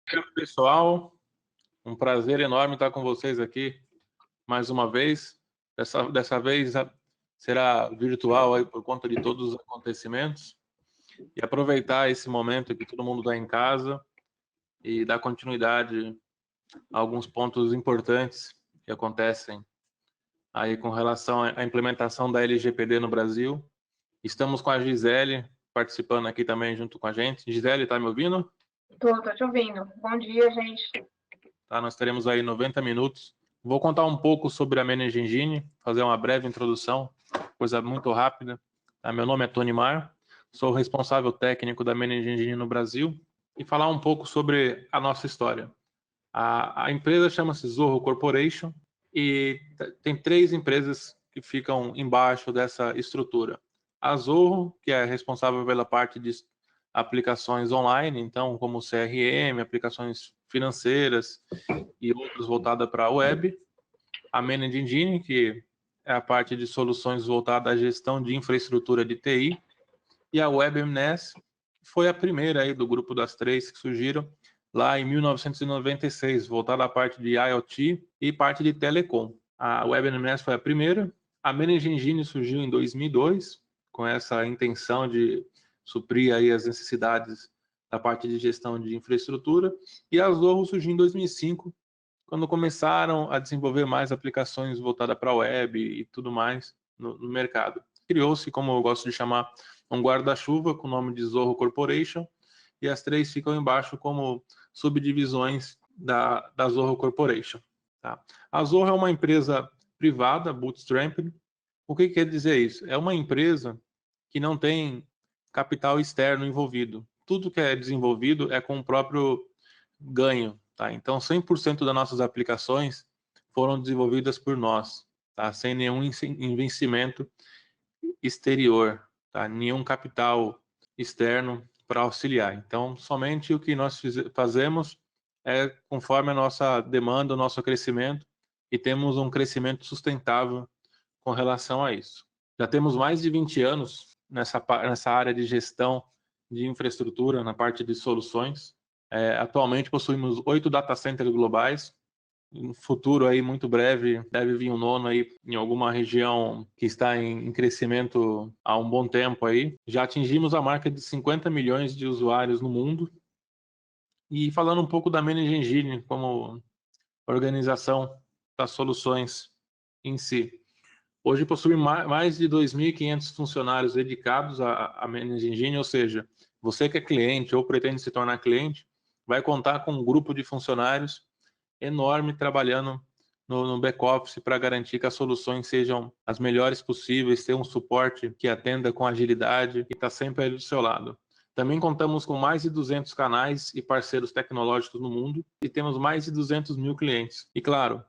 dia, pessoal. Um prazer enorme estar com vocês aqui mais uma vez. Dessa vez será virtual aí por conta de todos os acontecimentos. E aproveitar esse momento que todo mundo está em casa e dar continuidade a alguns pontos importantes que acontecem aí com relação à implementação da LGPD no Brasil. Estamos com a Gisele participando aqui também junto com a gente. Gisele, está me ouvindo? Tô te ouvindo. Bom dia, gente. Tá, nós teremos aí 90 minutos. Vou contar um pouco sobre a Manage Engine, fazer uma breve introdução, coisa muito rápida. Tá, meu nome é Tony Mar, sou o responsável técnico da Manage Engine no Brasil e falar um pouco sobre a nossa história. A empresa chama-se Zorro Corporation e tem 3 empresas que ficam embaixo dessa estrutura. A Zorro, que é responsável pela parte de aplicações online, então como CRM, aplicações financeiras e outras voltadas para a web. A Manage Engine, que é a parte de soluções voltada à gestão de infraestrutura de TI. E a WebMS, que foi a primeira aí do grupo das 3 que surgiram lá em 1996, voltada à parte de IoT e parte de telecom. A WebMS foi a primeira. A Manage Engine surgiu em 2002, com essa intenção de suprir aí as necessidades da parte de gestão de infraestrutura, e a Zorro surgiu em 2005, quando começaram a desenvolver mais aplicações voltadas para a web e tudo mais no mercado. Criou-se, como eu gosto de chamar, um guarda-chuva com o nome de Zorro Corporation, e as 3 ficam embaixo como subdivisões da Zorro Corporation. Tá? A Zorro é uma empresa privada, bootstrapped. O que quer dizer isso? É uma empresa que não tem capital externo envolvido. Tudo que é desenvolvido é com o próprio ganho. Tá? Então, 100% das nossas aplicações foram desenvolvidas por nós, tá? Sem nenhum investimento exterior, tá? Nenhum capital externo para auxiliar. Então, somente o que nós fazemos é conforme a nossa demanda, o nosso crescimento, e temos um crescimento sustentável com relação a isso. Já temos mais de 20 anos nessa área de gestão de infraestrutura, na parte de soluções. Atualmente possuímos 8 data centers globais. No futuro aí muito breve deve vir um nono aí em alguma região que está em crescimento há um bom tempo aí. Já atingimos a marca de 50 milhões de usuários no mundo. E falando um pouco da Manage Engine como organização das soluções em si. Hoje possui mais de 2.500 funcionários dedicados à Manage Engine, ou seja, você que é cliente ou pretende se tornar cliente, vai contar com um grupo de funcionários enorme trabalhando no back-office para garantir que as soluções sejam as melhores possíveis, ter um suporte que atenda com agilidade e está sempre ali do seu lado. Também contamos com mais de 200 canais e parceiros tecnológicos no mundo e temos mais de 200 mil clientes. E claro,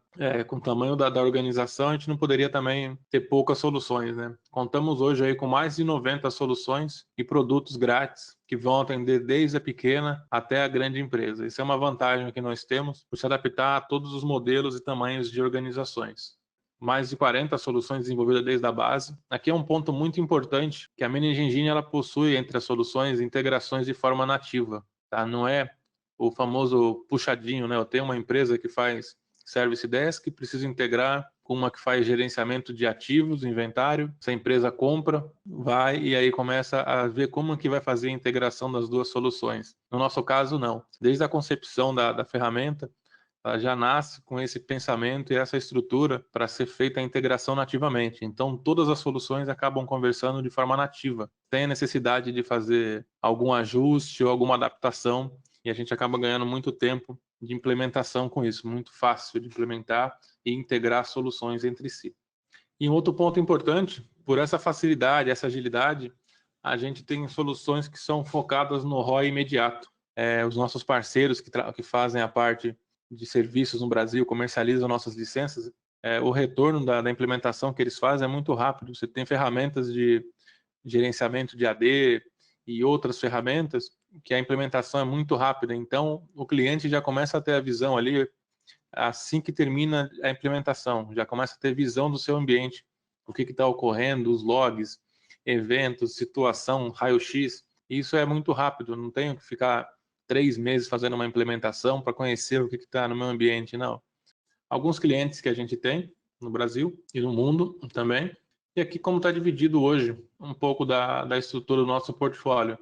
com o tamanho da organização, a gente não poderia também ter poucas soluções, né? Contamos hoje aí com mais de 90 soluções e produtos grátis que vão atender desde a pequena até a grande empresa. Isso é uma vantagem que nós temos por se adaptar a todos os modelos e tamanhos de organizações. Mais de 40 soluções desenvolvidas desde a base. Aqui é um ponto muito importante, que a Manage Engine ela possui entre as soluções integrações de forma nativa. Tá? Não é o famoso puxadinho, né? Eu tenho uma empresa que faz Service Desk, preciso integrar com uma que faz gerenciamento de ativos, inventário. Essa empresa compra, vai e aí começa a ver como que vai fazer a integração das duas soluções. No nosso caso, não. Desde a concepção da ferramenta, ela já nasce com esse pensamento e essa estrutura para ser feita a integração nativamente. Então, todas as soluções acabam conversando de forma nativa, sem a necessidade de fazer algum ajuste ou alguma adaptação, e a gente acaba ganhando muito tempo de implementação com isso, muito fácil de implementar e integrar soluções entre si. E um outro ponto importante, por essa facilidade, essa agilidade, a gente tem soluções que são focadas no ROI imediato. Os nossos parceiros que fazem a parte de serviços no Brasil, comercializam nossas licenças, o retorno da implementação que eles fazem é muito rápido. Você tem ferramentas de gerenciamento de AD e outras ferramentas que a implementação é muito rápida. Então, o cliente já começa a ter a visão ali, assim que termina a implementação, já começa a ter visão do seu ambiente, o que está ocorrendo, os logs, eventos, situação, raio-x. Isso é muito rápido, não tenho que ficar 3 meses fazendo uma implementação para conhecer o que está no meu ambiente, não. Alguns clientes que a gente tem no Brasil e no mundo também. E aqui como está dividido hoje um pouco da estrutura do nosso portfólio.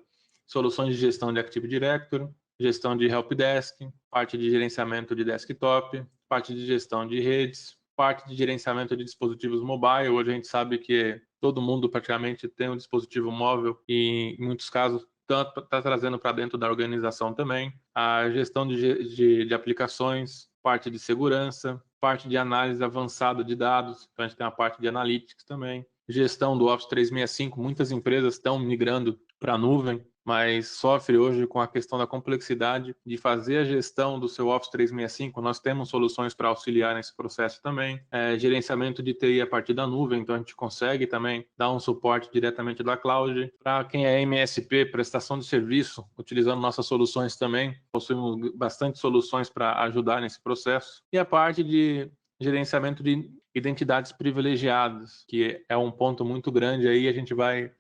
Soluções de gestão de Active Directory, gestão de Helpdesk, parte de gerenciamento de desktop, parte de gestão de redes, parte de gerenciamento de dispositivos mobile. Hoje a gente sabe que todo mundo praticamente tem um dispositivo móvel e em muitos casos está trazendo para dentro da organização também. A gestão de aplicações, parte de segurança, parte de análise avançada de dados, então a gente tem a parte de analytics também. Gestão do Office 365, muitas empresas estão migrando para a nuvem, mas sofre hoje com a questão da complexidade de fazer a gestão do seu Office 365. Nós temos soluções para auxiliar nesse processo também. Gerenciamento de TI a partir da nuvem, então a gente consegue também dar um suporte diretamente da cloud. Para quem é MSP, prestação de serviço, utilizando nossas soluções também, possuímos bastante soluções para ajudar nesse processo. E a parte de gerenciamento de identidades privilegiadas, que é um ponto muito grande aí, a gente vai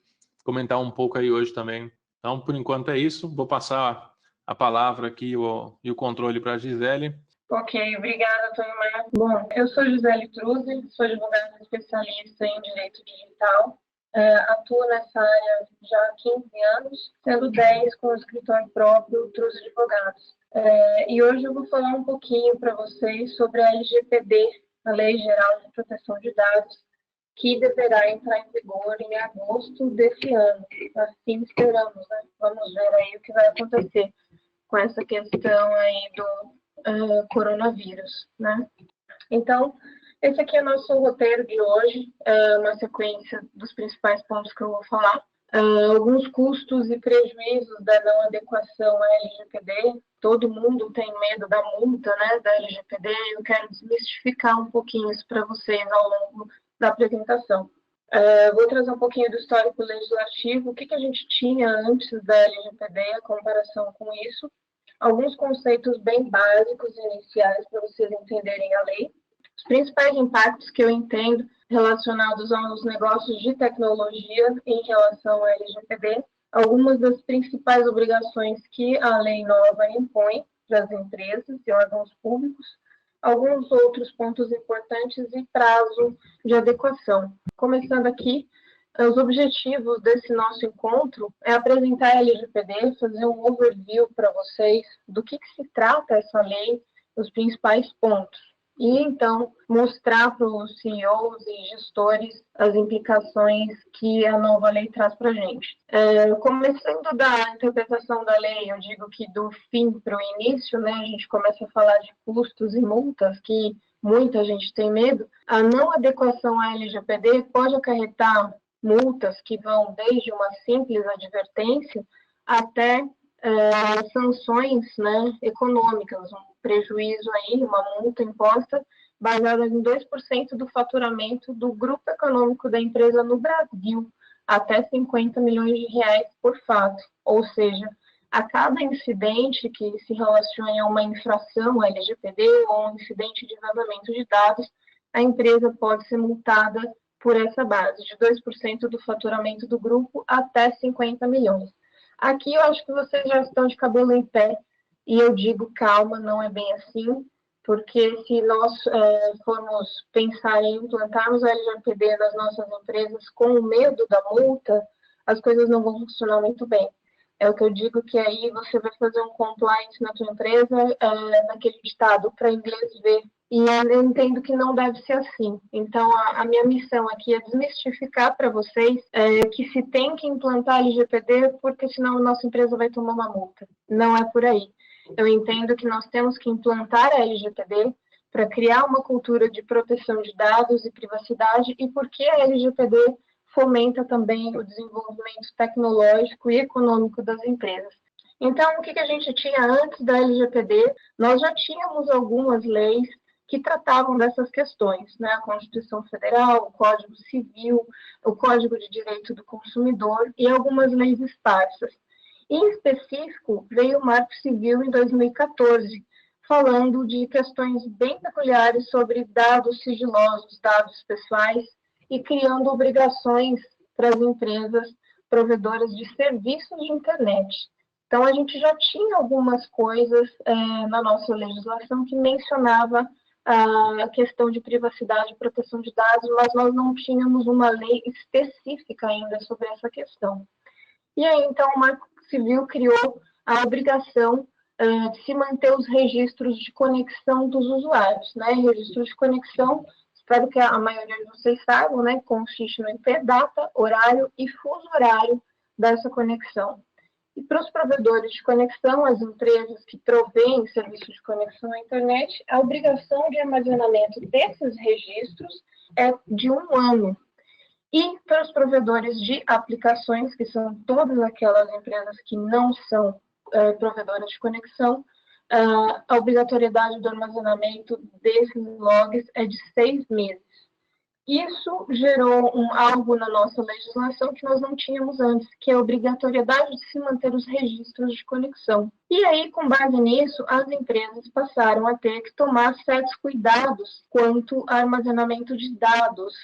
comentar um pouco aí hoje também. Então, por enquanto é isso. Vou passar a palavra aqui e o controle para a Gisele. Ok, obrigada, Antônio Maia. Bom, eu sou Gisele Truzzi, sou advogada especialista em direito digital. Atuo nessa área já há 15 anos, sendo 10 com o escritório próprio Truzzi Advogados. E hoje eu vou falar um pouquinho para vocês sobre a LGPD, a Lei Geral de Proteção de Dados, que deverá entrar em vigor em agosto desse ano. Assim esperamos, né? Vamos ver aí o que vai acontecer com essa questão aí do coronavírus, né? Então, esse aqui é o nosso roteiro de hoje, uma sequência dos principais pontos que eu vou falar. Alguns custos e prejuízos da não adequação à LGPD. Todo mundo tem medo da multa, né, da LGPD. Eu quero desmistificar um pouquinho isso para vocês ao longo da apresentação. Vou trazer um pouquinho do histórico legislativo, o que a gente tinha antes da LGPD, a comparação com isso. Alguns conceitos bem básicos iniciais para vocês entenderem a lei. Os principais impactos que eu entendo relacionados aos negócios de tecnologia em relação à LGPD, algumas das principais obrigações que a lei nova impõe para as empresas e órgãos públicos, alguns outros pontos importantes e prazo de adequação. Começando aqui, os objetivos desse nosso encontro é apresentar a LGPD, fazer um overview para vocês do que se trata essa lei, os principais pontos. E, então, mostrar para os CEOs e gestores as implicações que a nova lei traz para a gente. Começando da interpretação da lei, eu digo que do fim para o início, né, a gente começa a falar de custos e multas, que muita gente tem medo. A não adequação à LGPD pode acarretar multas que vão desde uma simples advertência até sanções, né, econômicas, um prejuízo aí, uma multa imposta baseada em 2% do faturamento do grupo econômico da empresa no Brasil, até 50 milhões de reais por fato. Ou seja, a cada incidente que se relacione a uma infração LGPD ou um incidente de vazamento de dados, a empresa pode ser multada por essa base, de 2% do faturamento do grupo até 50 milhões. Aqui eu acho que vocês já estão de cabelo em pé, e eu digo calma, não é bem assim, porque se nós formos pensar em implantarmos a LGPD nas nossas empresas com o medo da multa, as coisas não vão funcionar muito bem. É o que eu digo, que aí você vai fazer um compliance na tua empresa, naquele ditado, para inglês ver. E eu entendo que não deve ser assim. Então, a minha missão aqui é desmistificar para vocês que se tem que implantar a LGPD, porque senão a nossa empresa vai tomar uma multa. Não é por aí. Eu entendo que nós temos que implantar a LGPD para criar uma cultura de proteção de dados e privacidade, e porque a LGPD fomenta também o desenvolvimento tecnológico e econômico das empresas. Então, o que a gente tinha antes da LGPD? Nós já tínhamos algumas leis que tratavam dessas questões, né? A Constituição Federal, o Código Civil, o Código de Direito do Consumidor e algumas leis esparsas. Em específico, veio o Marco Civil em 2014, falando de questões bem peculiares sobre dados sigilosos, dados pessoais, e criando obrigações para as empresas provedoras de serviços de internet. Então, a gente já tinha algumas coisas na nossa legislação que mencionava a questão de privacidade e proteção de dados, mas nós não tínhamos uma lei específica ainda sobre essa questão. E aí, então, o Marco Civil criou a obrigação de se manter os registros de conexão dos usuários, né? Registros de conexão, espero que a maioria de vocês saibam, né? Consiste no IP, data, horário e fuso horário dessa conexão. E para os provedores de conexão, as empresas que provêm serviços de conexão à internet, a obrigação de armazenamento desses registros é de 1 ano. E para os provedores de aplicações, que são todas aquelas empresas que não são provedoras de conexão, a obrigatoriedade do armazenamento desses logs é de 6 meses. Isso gerou algo na nossa legislação que nós não tínhamos antes, que é a obrigatoriedade de se manter os registros de conexão. E aí, com base nisso, as empresas passaram a ter que tomar certos cuidados quanto ao armazenamento de dados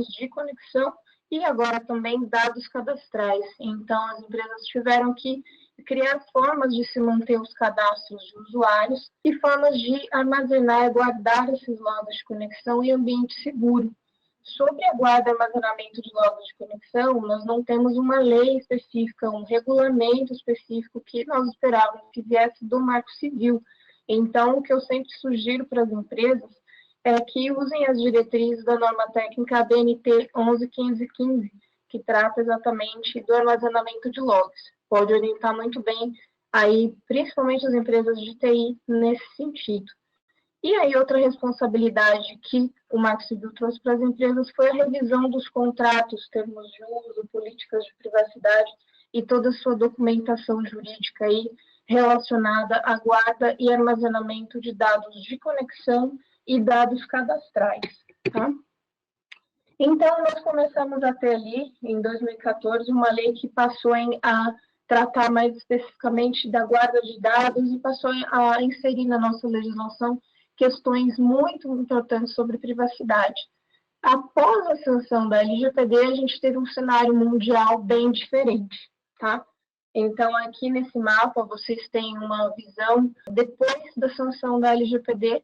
de conexão e agora também dados cadastrais. Então, as empresas tiveram que criar formas de se manter os cadastros de usuários e formas de armazenar e guardar esses logs de conexão em ambiente seguro. Sobre a guarda e armazenamento de logs de conexão, nós não temos uma lei específica, um regulamento específico que nós esperávamos que viesse do Marco Civil. Então, o que eu sempre sugiro para as empresas é que usem as diretrizes da norma técnica ABNT 11.15.15, que trata exatamente do armazenamento de logs. Pode orientar muito bem aí, principalmente as empresas de TI, nesse sentido. E aí, outra responsabilidade que o Marco Civil trouxe para as empresas foi a revisão dos contratos, termos de uso, políticas de privacidade e toda a sua documentação jurídica aí relacionada à guarda e armazenamento de dados de conexão e dados cadastrais. Tá? Então, nós começamos a ter ali, em 2014, uma lei que passou a tratar mais especificamente da guarda de dados e passou a inserir na nossa legislação questões muito importantes sobre privacidade. Após a sanção da LGPD, a gente teve um cenário mundial bem diferente, tá? Então, aqui nesse mapa, vocês têm uma visão depois da sanção da LGPD,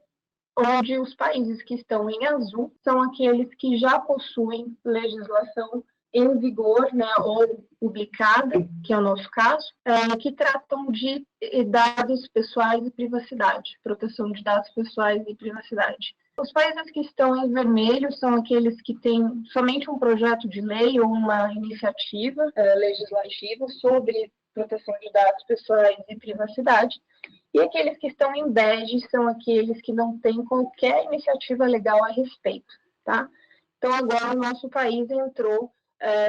onde os países que estão em azul são aqueles que já possuem legislação em vigor, né, ou publicada, que é o nosso caso, que tratam de dados pessoais e privacidade, proteção de dados pessoais e privacidade. Os países que estão em vermelho são aqueles que têm somente um projeto de lei ou uma iniciativa legislativa sobre proteção de dados pessoais e privacidade. E aqueles que estão em bege são aqueles que não têm qualquer iniciativa legal a respeito, tá? Então, agora o nosso país entrou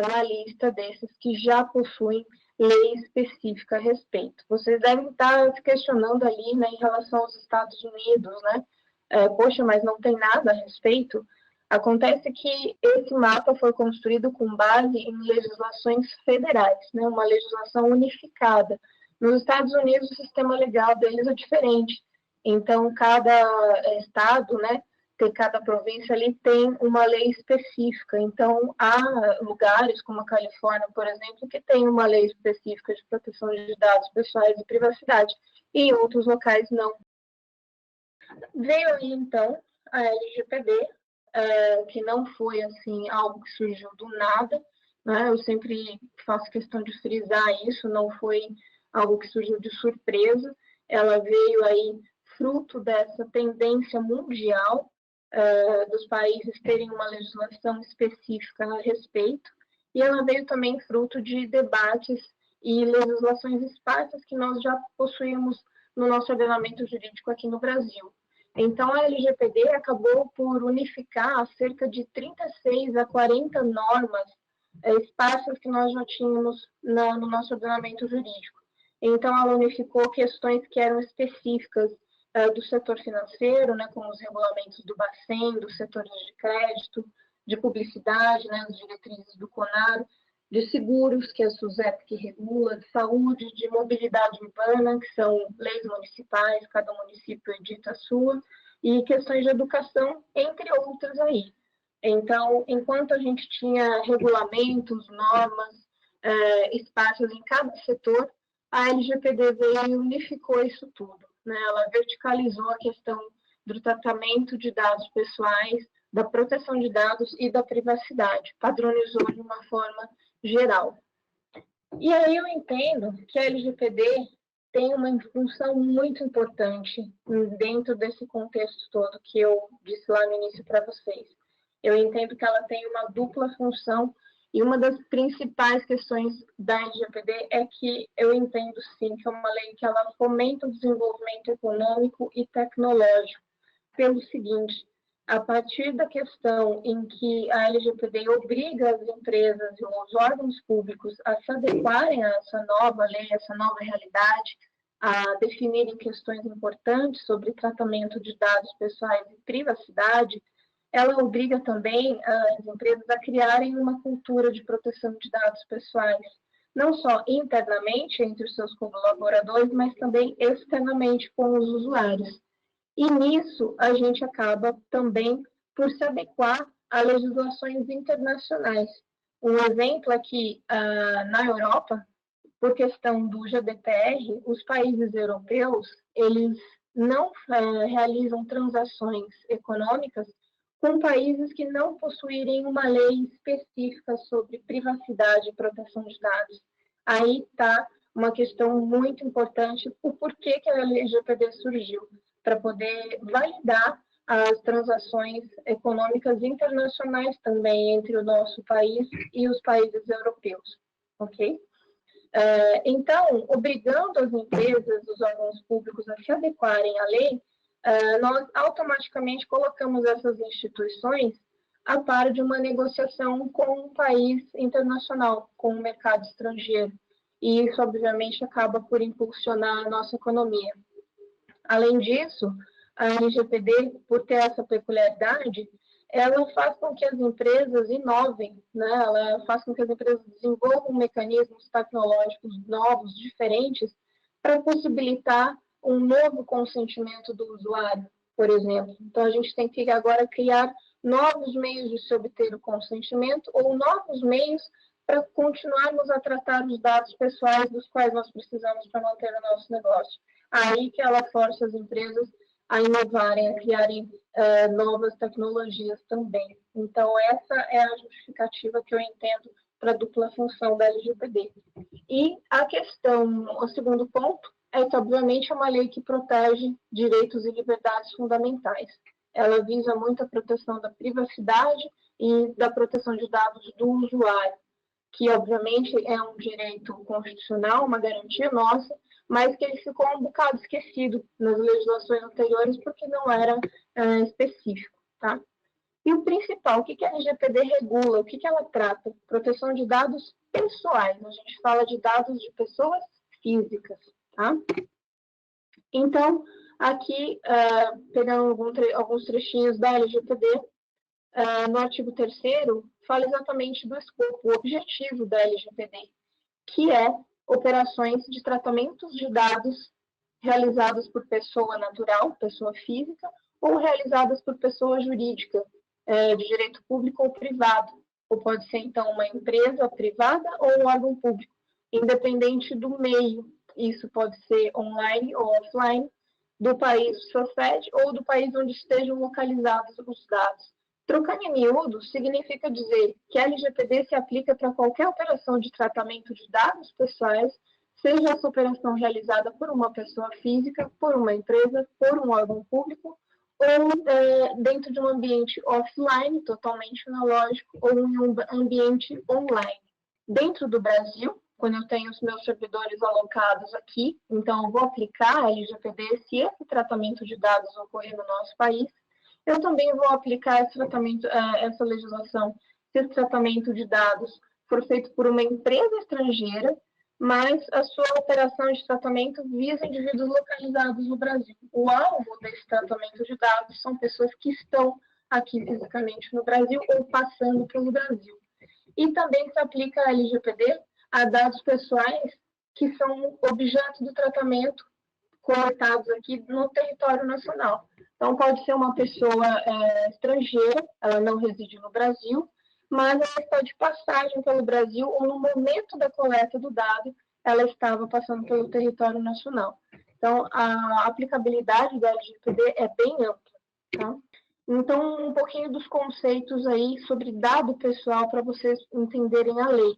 na lista desses que já possuem lei específica a respeito. Vocês devem estar se questionando ali, né, em relação aos Estados Unidos, né? Poxa, mas não tem nada a respeito? Acontece que esse mapa foi construído com base em legislações federais, né, uma legislação unificada. Nos Estados Unidos, o sistema legal deles é diferente. Então, cada estado, né, cada província ali tem uma lei específica. Então, há lugares como a Califórnia, por exemplo, que tem uma lei específica de proteção de dados pessoais e privacidade, e em outros locais não. Veio aí, então, a LGPD, que não foi assim algo que surgiu do nada, né? Eu sempre faço questão de frisar isso, não foi algo que surgiu de surpresa, ela veio aí fruto dessa tendência mundial dos países terem uma legislação específica a respeito, e ela veio também fruto de debates e legislações esparsas que nós já possuímos no nosso ordenamento jurídico aqui no Brasil. Então, a LGPD acabou por unificar cerca de 36 a 40 normas esparsas que nós já tínhamos no nosso ordenamento jurídico. Então, ela unificou questões que eram específicas do setor financeiro, né, como os regulamentos do Bacen, dos setores de crédito, de publicidade, né, as diretrizes do CONAR, de seguros, que é a SUSEP que regula, de saúde, de mobilidade urbana, que são leis municipais, cada município edita a sua, e questões de educação, entre outras aí. Então, enquanto a gente tinha regulamentos, normas esparsas em cada setor, a LGPD veio e unificou isso tudo, né? Ela verticalizou a questão do tratamento de dados pessoais, da proteção de dados e da privacidade, padronizou de uma forma geral. E aí eu entendo que a LGPD tem uma função muito importante dentro desse contexto todo que eu disse lá no início para vocês. Eu entendo que ela tem uma dupla função e uma das principais questões da LGPD é que eu entendo sim que é uma lei que ela fomenta o desenvolvimento econômico e tecnológico pelo seguinte: a partir da questão em que a LGPD obriga as empresas e os órgãos públicos a se adequarem a essa nova lei, essa nova realidade, a definirem questões importantes sobre tratamento de dados pessoais e privacidade, ela obriga também as empresas a criarem uma cultura de proteção de dados pessoais, não só internamente entre os seus colaboradores, mas também externamente com os usuários. E nisso a gente acaba também por se adequar a legislações internacionais. Um exemplo é que na Europa, por questão do GDPR, os países europeus eles não realizam transações econômicas com países que não possuírem uma lei específica sobre privacidade e proteção de dados. Aí está uma questão muito importante, o porquê que a LGPD surgiu, para poder validar as transações econômicas internacionais também entre o nosso país e os países europeus, ok? Então, obrigando as empresas, os órgãos públicos a se adequarem à lei, nós automaticamente colocamos essas instituições a par de uma negociação com um país internacional, com o mercado estrangeiro. E isso, obviamente, acaba por impulsionar a nossa economia. Além disso, a LGPD, por ter essa peculiaridade, ela faz com que as empresas inovem, né? Ela faz com que as empresas desenvolvam mecanismos tecnológicos novos, diferentes, para possibilitar um novo consentimento do usuário, por exemplo. Então, a gente tem que agora criar novos meios de se obter o consentimento ou novos meios para continuarmos a tratar os dados pessoais dos quais nós precisamos para manter o nosso negócio. Aí que ela força as empresas a inovarem, a criarem novas tecnologias também. Então, essa é a justificativa que eu entendo para a dupla função da LGPD. E a questão, o segundo ponto, é que, obviamente, é uma lei que protege direitos e liberdades fundamentais. Ela visa muito a proteção da privacidade e da proteção de dados do usuário, que, obviamente, é um direito constitucional, uma garantia nossa, mas que ele ficou um bocado esquecido nas legislações anteriores porque não era específico, tá? E o principal, o que a LGPD regula, o que ela trata? Proteção de dados pessoais, a gente fala de dados de pessoas físicas, tá? Então, aqui, pegando alguns trechinhos da LGPD, no artigo 3º, fala exatamente do escopo, o objetivo da LGPD, que é operações de tratamentos de dados realizadas por pessoa natural, pessoa física, ou realizadas por pessoa jurídica, de direito público ou privado, ou pode ser, então, uma empresa privada ou um órgão público, independente do meio. Isso pode ser online ou offline, do país de sua sede ou do país onde estejam localizados os dados. Trocando em miúdos, significa dizer que a LGPD se aplica para qualquer operação de tratamento de dados pessoais, seja essa operação realizada por uma pessoa física, por uma empresa, por um órgão público, ou dentro de um ambiente offline, totalmente analógico, ou em um ambiente online. Dentro do Brasil, quando eu tenho os meus servidores alocados aqui, então eu vou aplicar a LGPD se esse tratamento de dados ocorrer no nosso país. Eu também vou aplicar essa legislação se esse tratamento de dados for feito por uma empresa estrangeira, mas a sua operação de tratamento visa indivíduos localizados no Brasil. O alvo desse tratamento de dados são pessoas que estão aqui fisicamente no Brasil ou passando pelo Brasil. E também se aplica a LGPD a dados pessoais que são objeto do tratamento coletados aqui no território nacional. Então, pode ser uma pessoa estrangeira, ela não reside no Brasil, mas ela está de passagem pelo Brasil ou no momento da coleta do dado, ela estava passando pelo território nacional. Então, a aplicabilidade da LGPD é bem ampla, tá? Então, um pouquinho dos conceitos aí sobre dado pessoal para vocês entenderem a lei.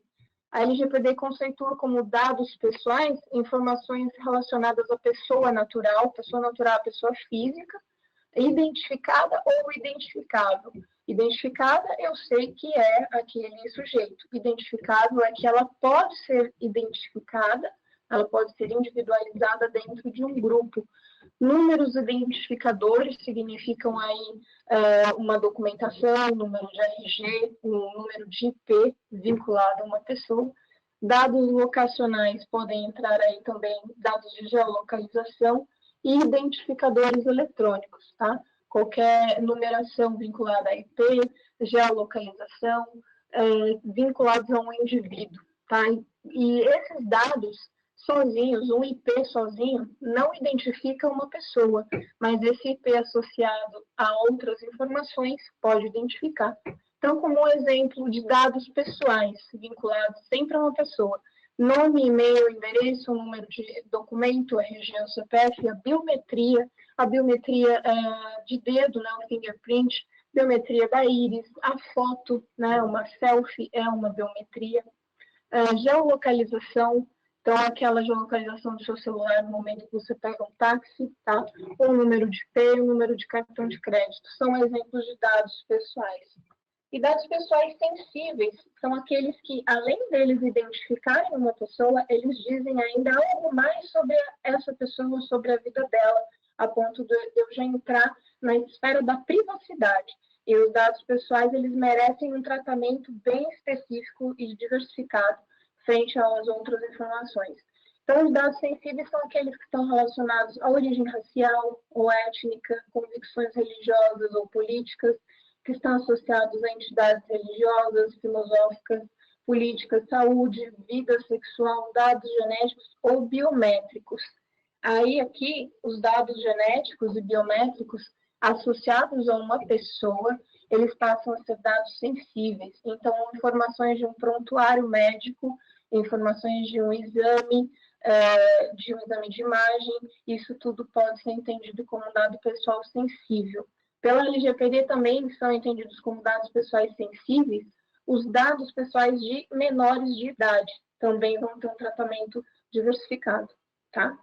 A LGPD conceitua como dados pessoais informações relacionadas à pessoa natural, a pessoa física, identificada ou identificável. Identificada, eu sei que é aquele sujeito. Identificável é que ela pode ser identificada, ela pode ser individualizada dentro de um grupo. Números identificadores significam aí uma documentação, número de RG, um número de IP vinculado a uma pessoa. Dados locacionais podem entrar aí também, dados de geolocalização e identificadores eletrônicos, tá? Qualquer numeração vinculada a IP, geolocalização, vinculados a um indivíduo, tá? E esses dados sozinhos, um IP sozinho, não identifica uma pessoa, mas esse IP associado a outras informações pode identificar. Então, como um exemplo de dados pessoais vinculados sempre a uma pessoa, nome, e-mail, endereço, número de documento, RG, CPF, a biometria de dedo, né, o fingerprint, biometria da íris, a foto, né, uma selfie é uma biometria, geolocalização, então aquela geolocalização do seu celular no momento que você pega um táxi, tá? O número de IP, o número de cartão de crédito, são exemplos de dados pessoais. E dados pessoais sensíveis são aqueles que, além deles identificarem uma pessoa, eles dizem ainda algo mais sobre essa pessoa, sobre a vida dela, a ponto de eu já entrar na esfera da privacidade. E os dados pessoais, eles merecem um tratamento bem específico e diversificado frente às outras informações. Então, os dados sensíveis são aqueles que estão relacionados à origem racial ou étnica, convicções religiosas ou políticas, que estão associados a entidades religiosas, filosóficas, políticas, saúde, vida sexual, dados genéticos ou biométricos. Aí, aqui, os dados genéticos e biométricos associados a uma pessoa, eles passam a ser dados sensíveis. Então, informações de um prontuário médico, informações de um exame de imagem, isso tudo pode ser entendido como dado pessoal sensível. Pela LGPD também são entendidos como dados pessoais sensíveis os dados pessoais de menores de idade, também vão ter um tratamento diversificado, tá?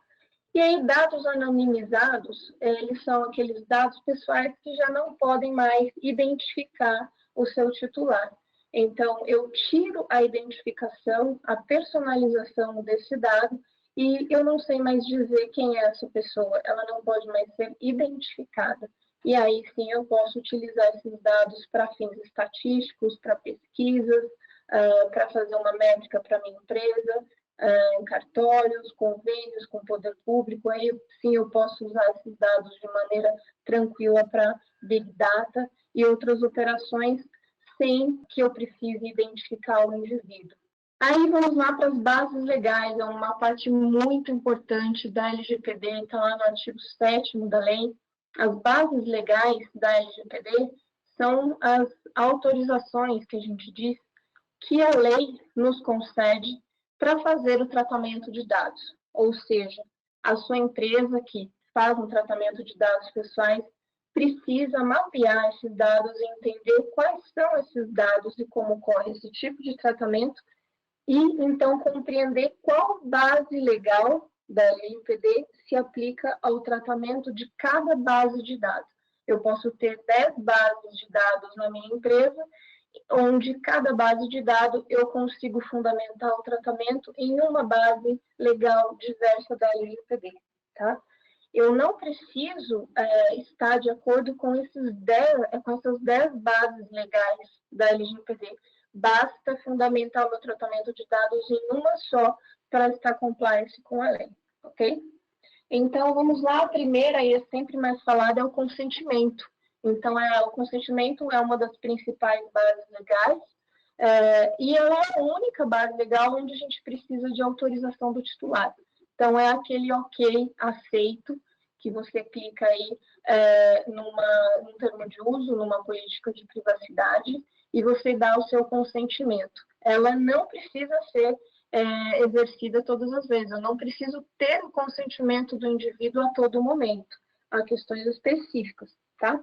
E aí, dados anonimizados, eles são aqueles dados pessoais que já não podem mais identificar o seu titular. Então, eu tiro a identificação, a personalização desse dado, e eu não sei mais dizer quem é essa pessoa, ela não pode mais ser identificada. E aí, sim, eu posso utilizar esses dados para fins estatísticos, para pesquisas, para fazer uma métrica para minha empresa, em cartórios, convênios com o poder público, aí sim eu posso usar esses dados de maneira tranquila para Big Data e outras operações sem que eu precise identificar o indivíduo. Aí vamos lá para as bases legais, é uma parte muito importante da LGPD, está lá no artigo 7º da lei. As bases legais da LGPD são as autorizações que a gente diz que a lei nos concede para fazer o tratamento de dados. Ou seja, a sua empresa que faz um tratamento de dados pessoais precisa mapear esses dados e entender quais são esses dados e como ocorre esse tipo de tratamento e, então, compreender qual base legal da LGPD se aplica ao tratamento de cada base de dados. Eu posso ter 10 bases de dados na minha empresa, onde cada base de dados eu consigo fundamentar o tratamento em uma base legal diversa da LGPD, tá? Eu não preciso estar de acordo com essas 10 bases legais da LGPD. Basta fundamentar o meu tratamento de dados em uma só para estar compliance com a lei, ok? Então, vamos lá. A primeira, e é sempre mais falada, é o consentimento. Então, o consentimento é uma das principais bases legais, e ela é a única base legal onde a gente precisa de autorização do titular. Então, é aquele ok, aceito, que você clica aí num termo de uso, numa política de privacidade, e você dá o seu consentimento. Ela não precisa ser exercida todas as vezes. Eu não preciso ter o consentimento do indivíduo a todo momento. Há questões específicas, tá?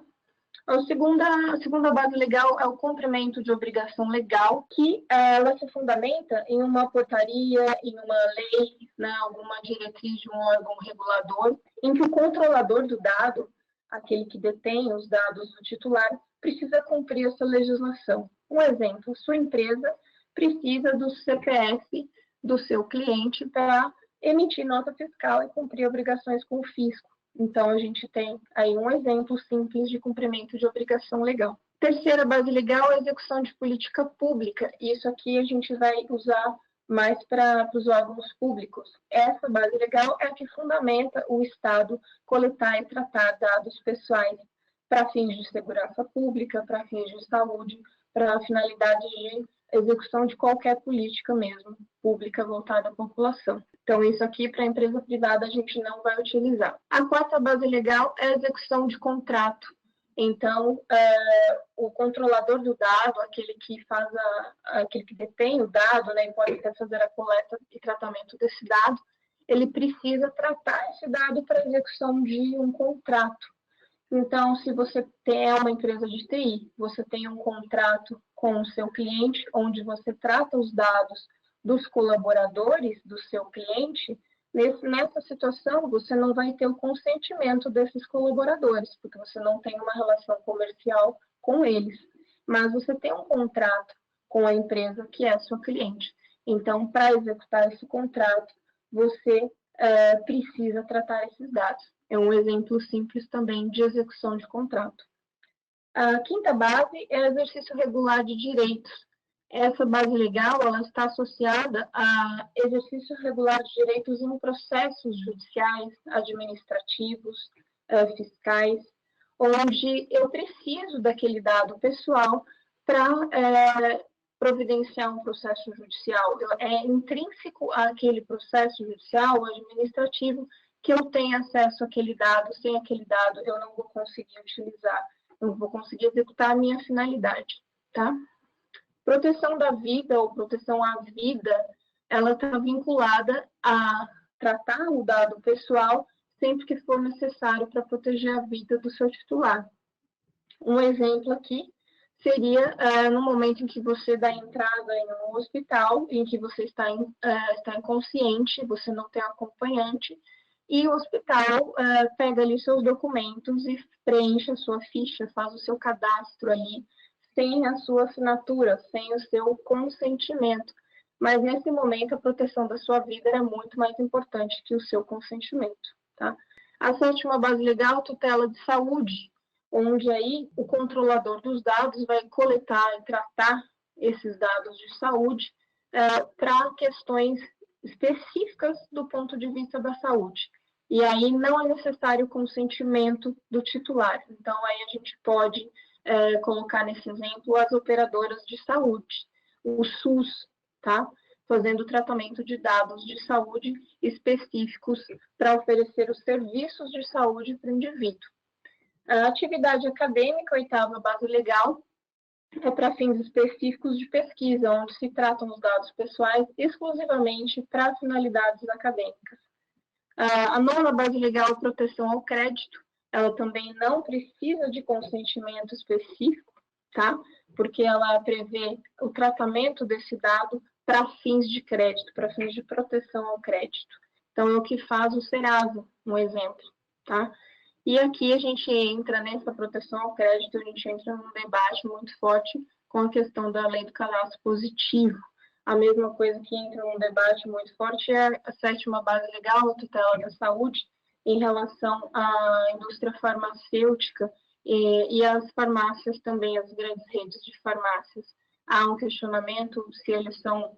A segunda base legal é o cumprimento de obrigação legal, que ela se fundamenta em uma portaria, em uma lei, né, alguma diretriz de um órgão regulador, em que o controlador do dado, aquele que detém os dados do titular, precisa cumprir essa legislação. Um exemplo, sua empresa precisa do CPF do seu cliente para emitir nota fiscal e cumprir obrigações com o fisco. Então, a gente tem aí um exemplo simples de cumprimento de obrigação legal. Terceira base legal é a execução de política pública. Isso aqui a gente vai usar mais para os órgãos públicos. Essa base legal é a que fundamenta o Estado coletar e tratar dados pessoais para fins de segurança pública, para fins de saúde, para finalidade de execução de qualquer política mesmo, pública voltada à população. Então, isso aqui, para a empresa privada, a gente não vai utilizar. A quarta base legal é a execução de contrato. Então, o controlador do dado, aquele que detém o dado, né, e pode até fazer a coleta e tratamento desse dado, ele precisa tratar esse dado para execução de um contrato. Então, se você é uma empresa de TI, você tem um contrato com o seu cliente, onde você trata os dados dos colaboradores do seu cliente, nessa situação, você não vai ter o consentimento desses colaboradores, porque você não tem uma relação comercial com eles. Mas você tem um contrato com a empresa que é sua cliente. Então, para executar esse contrato, você precisa tratar esses dados. É um exemplo simples também de execução de contrato. A quinta base é o exercício regular de direitos. Essa base legal ela está associada a exercício regular de direitos em processos judiciais, administrativos, fiscais, onde eu preciso daquele dado pessoal para providenciar um processo judicial. É intrínseco àquele processo judicial, administrativo, que eu tenha acesso àquele dado. Sem aquele dado, eu não vou conseguir utilizar, não vou conseguir executar a minha finalidade, tá? Proteção da vida ou proteção à vida, ela está vinculada a tratar o dado pessoal sempre que for necessário para proteger a vida do seu titular. Um exemplo aqui seria no momento em que você dá entrada em um hospital, em que você está inconsciente, você não tem acompanhante, e o hospital pega ali seus documentos e preenche a sua ficha, faz o seu cadastro ali, sem a sua assinatura, sem o seu consentimento. Mas nesse momento a proteção da sua vida era muito mais importante que o seu consentimento, tá? A sétima base legal, tutela de saúde, onde aí o controlador dos dados vai coletar e tratar esses dados de saúde para questões específicas do ponto de vista da saúde. E aí não é necessário o consentimento do titular. Então, aí a gente pode colocar nesse exemplo as operadoras de saúde, o SUS, tá? Fazendo tratamento de dados de saúde específicos para oferecer os serviços de saúde para o indivíduo. A atividade acadêmica, oitava base legal, é para fins específicos de pesquisa, onde se tratam os dados pessoais exclusivamente para finalidades acadêmicas. A nona base legal é proteção ao crédito. Ela também não precisa de consentimento específico, tá? Porque ela prevê o tratamento desse dado para fins de crédito, para fins de proteção ao crédito. Então, é o que faz o Serasa, um exemplo, tá? E aqui a gente entra nessa proteção ao crédito, a gente entra num debate muito forte com a questão da lei do cadastro positivo. A mesma coisa que entra num debate muito forte é a sétima base legal, a tutela da saúde, em relação à indústria farmacêutica e às farmácias também, as grandes redes de farmácias. Há um questionamento se eles são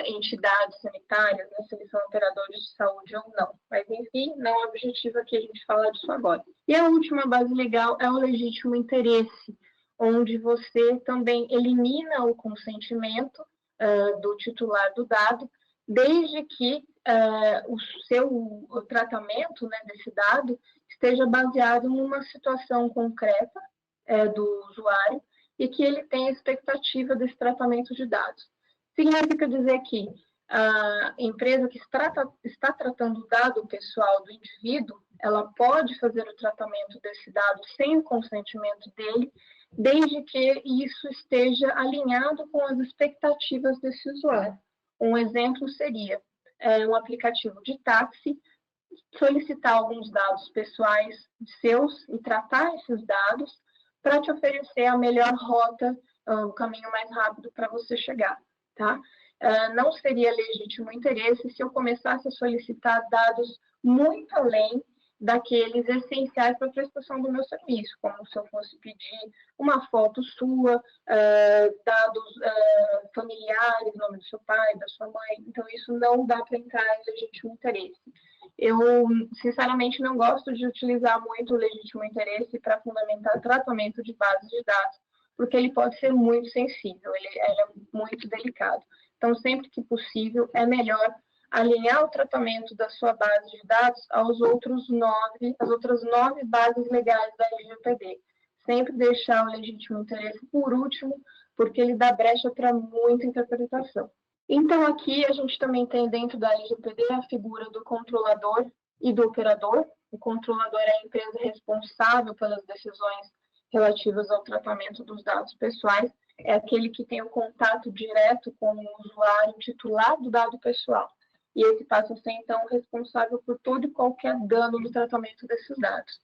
entidades sanitárias, né, se eles são operadores de saúde ou não. Mas, enfim, não é o objetivo aqui a gente falar disso agora. E a última base legal é o legítimo interesse, onde você também elimina o consentimento do titular do dado, desde que o tratamento, né, desse dado esteja baseado numa situação concreta do usuário e que ele tenha expectativa desse tratamento de dados. Significa dizer que a empresa que está tratando o dado pessoal do indivíduo, ela pode fazer o tratamento desse dado sem o consentimento dele, desde que isso esteja alinhado com as expectativas desse usuário. Um exemplo seria um aplicativo de táxi, solicitar alguns dados pessoais seus e tratar esses dados para te oferecer a melhor rota, o caminho mais rápido para você chegar, tá? Não seria legítimo interesse se eu começasse a solicitar dados muito além daqueles essenciais para a prestação do meu serviço, como se eu fosse pedir uma foto sua, dados familiares, nome do seu pai, da sua mãe. Então, isso não dá para entrar em legítimo interesse. Eu, sinceramente, não gosto de utilizar muito o legítimo interesse para fundamentar tratamento de bases de dados, porque ele pode ser muito sensível, ele é muito delicado. Então, sempre que possível, é melhor alinhar o tratamento da sua base de dados às outras 9 bases legais da LGPD. Sempre deixar o legítimo interesse por último, porque ele dá brecha para muita interpretação. Então, aqui a gente também tem dentro da LGPD a figura do controlador e do operador. O controlador é a empresa responsável pelas decisões relativas ao tratamento dos dados pessoais, é aquele que tem o contato direto com o usuário titular do dado pessoal. E esse passa a ser, então, responsável por todo e qualquer dano no tratamento desses dados.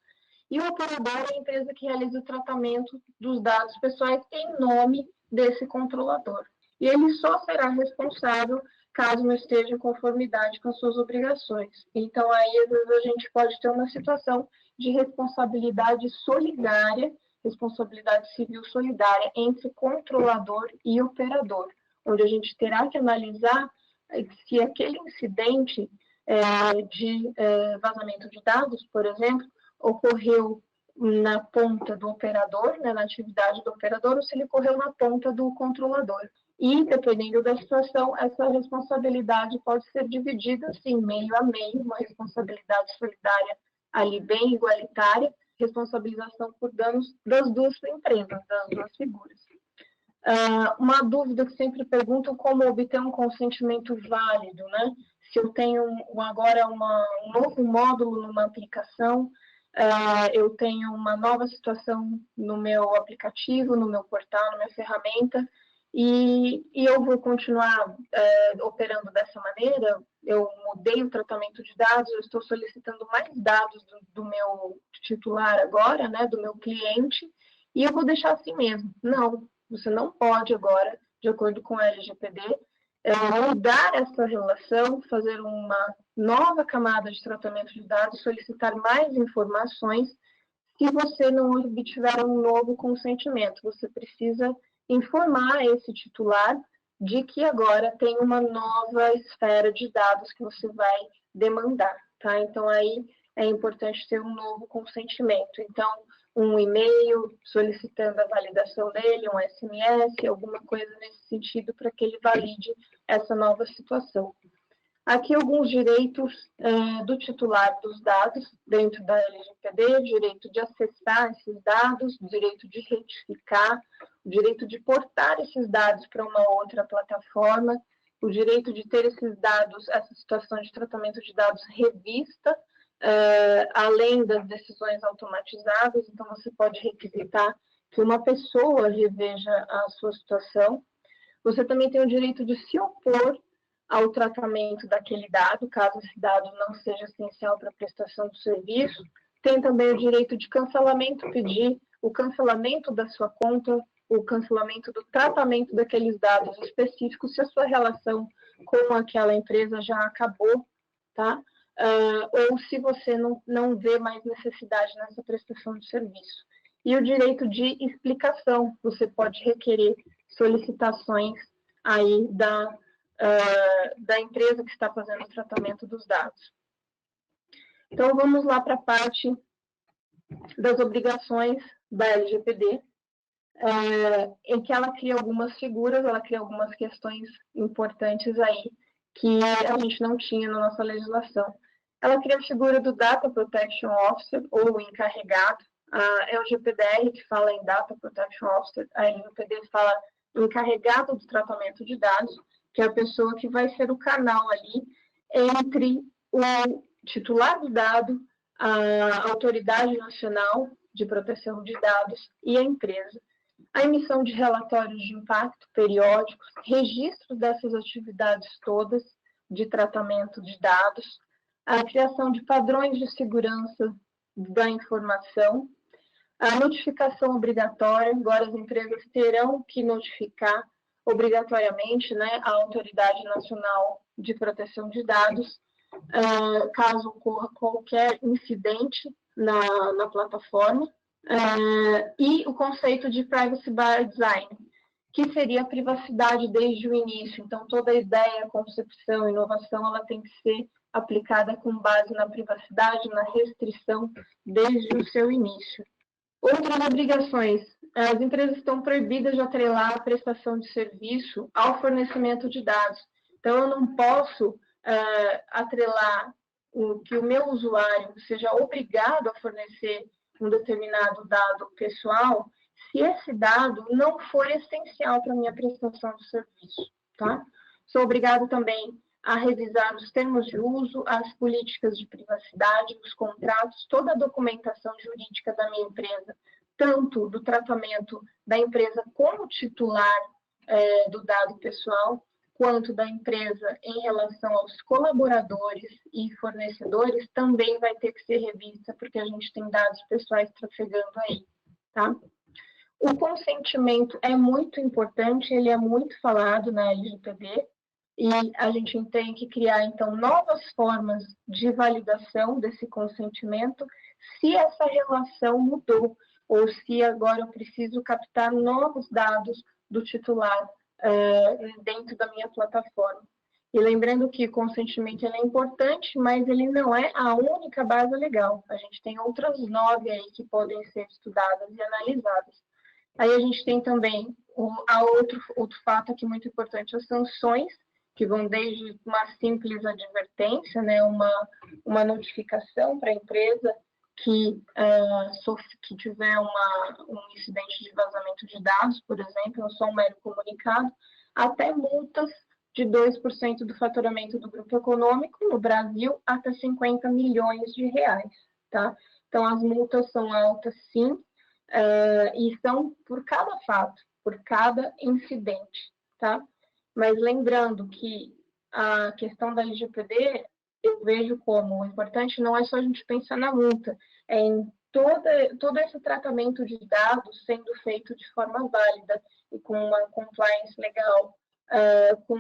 E o operador é a empresa que realiza o tratamento dos dados pessoais em nome desse controlador. E ele só será responsável caso não esteja em conformidade com as suas obrigações. Então, aí, às vezes, a gente pode ter uma situação de responsabilidade solidária, responsabilidade civil solidária entre controlador e operador, onde a gente terá que analisar se aquele incidente de vazamento de dados, por exemplo, ocorreu na ponta do operador, né, na atividade do operador, ou se ele ocorreu na ponta do controlador. E, dependendo da situação, essa responsabilidade pode ser dividida, assim, meio a meio, uma responsabilidade solidária ali bem igualitária, responsabilização por danos das duas empresas, das duas figuras. Uma dúvida que sempre perguntam, como obter um consentimento válido, né? Se eu tenho agora um novo módulo numa aplicação, eu tenho uma nova situação no meu aplicativo, no meu portal, na minha ferramenta, e eu vou continuar operando dessa maneira. Eu mudei o tratamento de dados, eu estou solicitando mais dados do meu titular agora, né, do meu cliente, e eu vou deixar assim mesmo. Não, você não pode agora, de acordo com a LGPD, mudar essa relação, fazer uma nova camada de tratamento de dados, solicitar mais informações, se você não obtiver um novo consentimento. Você precisa informar esse titular de que agora tem uma nova esfera de dados que você vai demandar, tá? Então, aí é importante ter um novo consentimento. Então, um e-mail solicitando a validação dele, um SMS, alguma coisa nesse sentido para que ele valide essa nova situação. Aqui alguns direitos do titular dos dados dentro da LGPD, o direito de acessar esses dados, o direito de retificar, o direito de portar esses dados para uma outra plataforma, o direito de ter esses dados, essa situação de tratamento de dados revista, além das decisões automatizadas. Então, você pode requisitar que uma pessoa reveja a sua situação. Você também tem o direito de se opor ao tratamento daquele dado, caso esse dado não seja essencial para a prestação do serviço. Tem também o direito de cancelamento, pedir o cancelamento da sua conta, o cancelamento do tratamento daqueles dados específicos, se a sua relação com aquela empresa já acabou, tá? Ou se você não vê mais necessidade nessa prestação de serviço. E o direito de explicação, você pode requerer solicitações aí da empresa que está fazendo o tratamento dos dados. Então, vamos lá para a parte das obrigações da LGPD, em que ela cria algumas figuras, ela cria algumas questões importantes aí, que a gente não tinha na nossa legislação. Ela cria a figura do Data Protection Officer, ou encarregado. A LGPDR, que fala em Data Protection Officer, a LGPD fala encarregado do tratamento de dados, que é a pessoa que vai ser o canal ali entre o titular do dado, a Autoridade Nacional de Proteção de Dados e a empresa. A emissão de relatórios de impacto periódicos, registro dessas atividades todas de tratamento de dados, a criação de padrões de segurança da informação, a notificação obrigatória. Agora as empresas terão que notificar obrigatoriamente, né, a Autoridade Nacional de Proteção de Dados, caso ocorra qualquer incidente na plataforma, e o conceito de Privacy by Design, que seria a privacidade desde o início. Então, toda a ideia, concepção, inovação, ela tem que ser aplicada com base na privacidade, na restrição desde o seu início. Outras obrigações. As empresas estão proibidas de atrelar a prestação de serviço ao fornecimento de dados. Então, eu não posso atrelar que o meu usuário seja obrigado a fornecer um determinado dado pessoal se esse dado não for essencial para a minha prestação de serviço. Tá? Sou obrigado também a revisar os termos de uso, as políticas de privacidade, os contratos, toda a documentação jurídica da minha empresa, tanto do tratamento da empresa como titular do dado pessoal, quanto da empresa em relação aos colaboradores e fornecedores, também vai ter que ser revista, porque a gente tem dados pessoais trafegando aí. Tá? O consentimento é muito importante, ele é muito falado na LGPD, e a gente tem que criar, então, novas formas de validação desse consentimento se essa relação mudou, ou se agora eu preciso captar novos dados do titular dentro da minha plataforma. E lembrando que o consentimento ele é importante, mas ele não é a única base legal. A gente tem outras 9 aí que podem ser estudadas e analisadas. Aí a gente tem também outro fato aqui muito importante, as sanções, que vão desde uma simples advertência, né, uma notificação para a empresa que tiver um incidente de vazamento de dados, por exemplo, não só um mero comunicado, até multas de 2% do faturamento do grupo econômico, no Brasil, até 50 milhões de reais. Tá? Então, as multas são altas, sim, e são por cada fato, por cada incidente. Tá? Mas lembrando que a questão da LGPD, eu vejo como importante, não é só a gente pensar na multa, é em todo esse tratamento de dados sendo feito de forma válida e com uma compliance legal, com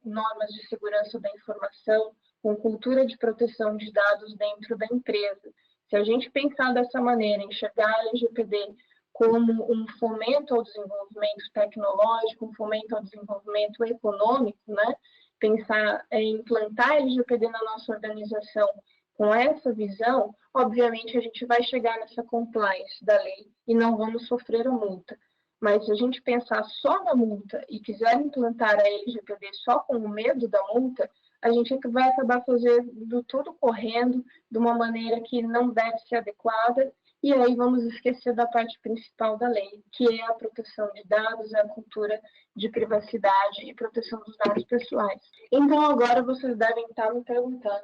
normas de segurança da informação, com cultura de proteção de dados dentro da empresa. Se a gente pensar dessa maneira, enxergar a LGPD como um fomento ao desenvolvimento tecnológico, um fomento ao desenvolvimento econômico, né? Pensar em implantar a LGPD na nossa organização com essa visão, obviamente a gente vai chegar nessa compliance da lei e não vamos sofrer a multa. Mas se a gente pensar só na multa e quiser implantar a LGPD só com o medo da multa, a gente vai acabar fazendo tudo correndo de uma maneira que não deve ser adequada, e aí vamos esquecer da parte principal da lei, que é a proteção de dados, a cultura de privacidade e proteção dos dados pessoais. Então agora vocês devem estar me perguntando,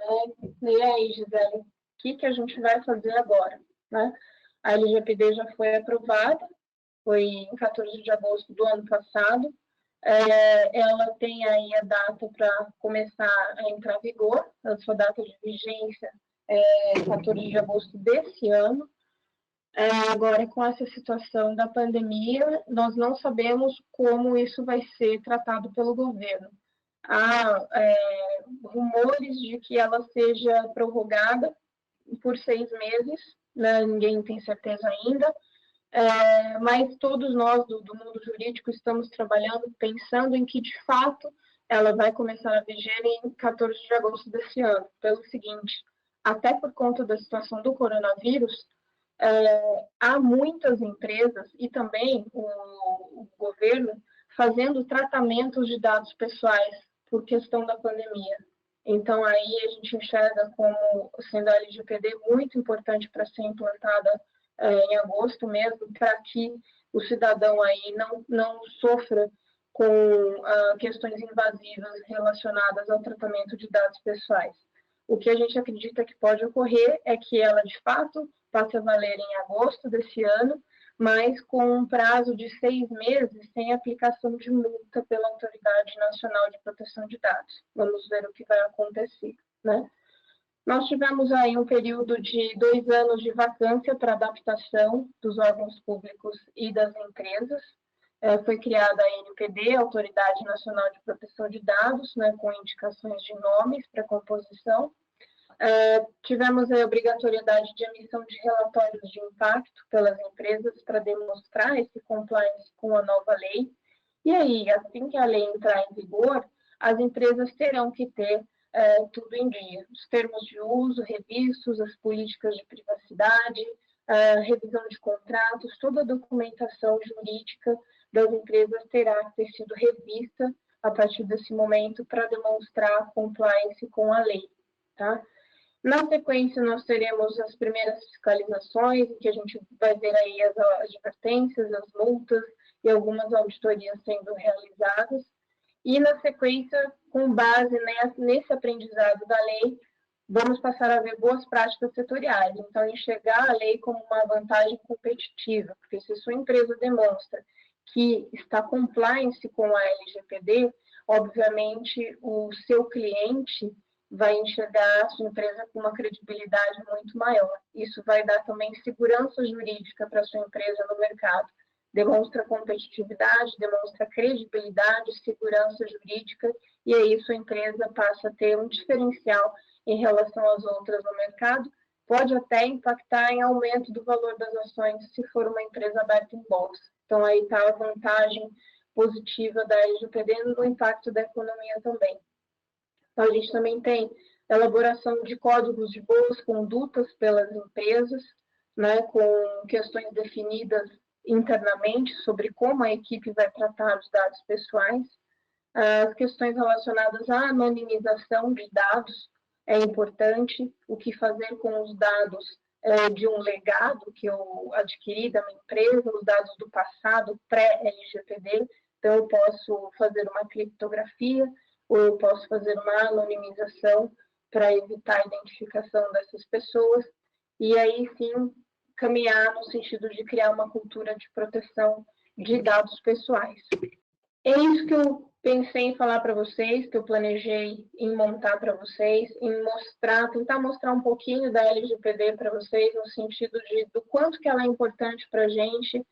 né? E aí, Gisele, o que a gente vai fazer agora? Né? A LGPD já foi aprovada, foi em 14 de agosto do ano passado. Ela tem aí a data para começar a entrar em vigor, a sua data de vigência é 14 de agosto desse ano. Agora, com essa situação da pandemia, nós não sabemos como isso vai ser tratado pelo governo. Há rumores de que ela seja prorrogada por 6 meses, né? Ninguém tem certeza ainda, mas todos nós do mundo jurídico estamos trabalhando, pensando em que, de fato, ela vai começar a viger em 14 de agosto desse ano. Pelo seguinte, até por conta da situação do coronavírus, há muitas empresas e também o governo fazendo tratamentos de dados pessoais por questão da pandemia. Então, aí a gente enxerga como sendo a LGPD muito importante para ser implantada em agosto mesmo, para que o cidadão aí não sofra com questões invasivas relacionadas ao tratamento de dados pessoais. O que a gente acredita que pode ocorrer é que ela, de fato, passe a valer em agosto desse ano, mas com um prazo de 6 meses sem aplicação de multa pela Autoridade Nacional de Proteção de Dados. Vamos ver o que vai acontecer, né? Nós tivemos aí um período de 2 anos de vacância para adaptação dos órgãos públicos e das empresas. Foi criada a ANPD, Autoridade Nacional de Proteção de Dados, né, com indicações de nomes para composição. Tivemos a obrigatoriedade de emissão de relatórios de impacto pelas empresas para demonstrar esse compliance com a nova lei. E aí, assim que a lei entrar em vigor, as empresas terão que ter tudo em dia. Os termos de uso revistos, as políticas de privacidade, revisão de contratos, toda a documentação jurídica das empresas terá que ter sido revista a partir desse momento para demonstrar compliance com a lei, tá? Na sequência, nós teremos as primeiras fiscalizações, em que a gente vai ver aí as advertências, as multas e algumas auditorias sendo realizadas. E, na sequência, com base nesse aprendizado da lei, vamos passar a ver boas práticas setoriais. Então, enxergar a lei como uma vantagem competitiva, porque se sua empresa demonstra que está compliance com a LGPD, obviamente, o seu cliente vai enxergar a sua empresa com uma credibilidade muito maior. Isso vai dar também segurança jurídica para a sua empresa no mercado. Demonstra competitividade, demonstra credibilidade, segurança jurídica, e aí sua empresa passa a ter um diferencial em relação às outras no mercado. Pode até impactar em aumento do valor das ações se for uma empresa aberta em bolsa. Então, aí está a vantagem positiva da LGPD no impacto da economia também. Então, a gente também tem elaboração de códigos de boas condutas pelas empresas, né, com questões definidas internamente sobre como a equipe vai tratar os dados pessoais. As questões relacionadas à anonimização de dados é importante, o que fazer com os dados de um legado que eu adquiri da minha empresa, os dados do passado, pré-LGPD. Então, eu posso fazer uma criptografia, ou eu posso fazer uma anonimização para evitar a identificação dessas pessoas, e aí sim caminhar no sentido de criar uma cultura de proteção de dados pessoais. É isso que eu pensei em falar para vocês, que eu planejei em montar para vocês, em tentar mostrar um pouquinho da LGPD para vocês, no sentido do quanto que ela é importante para a gente,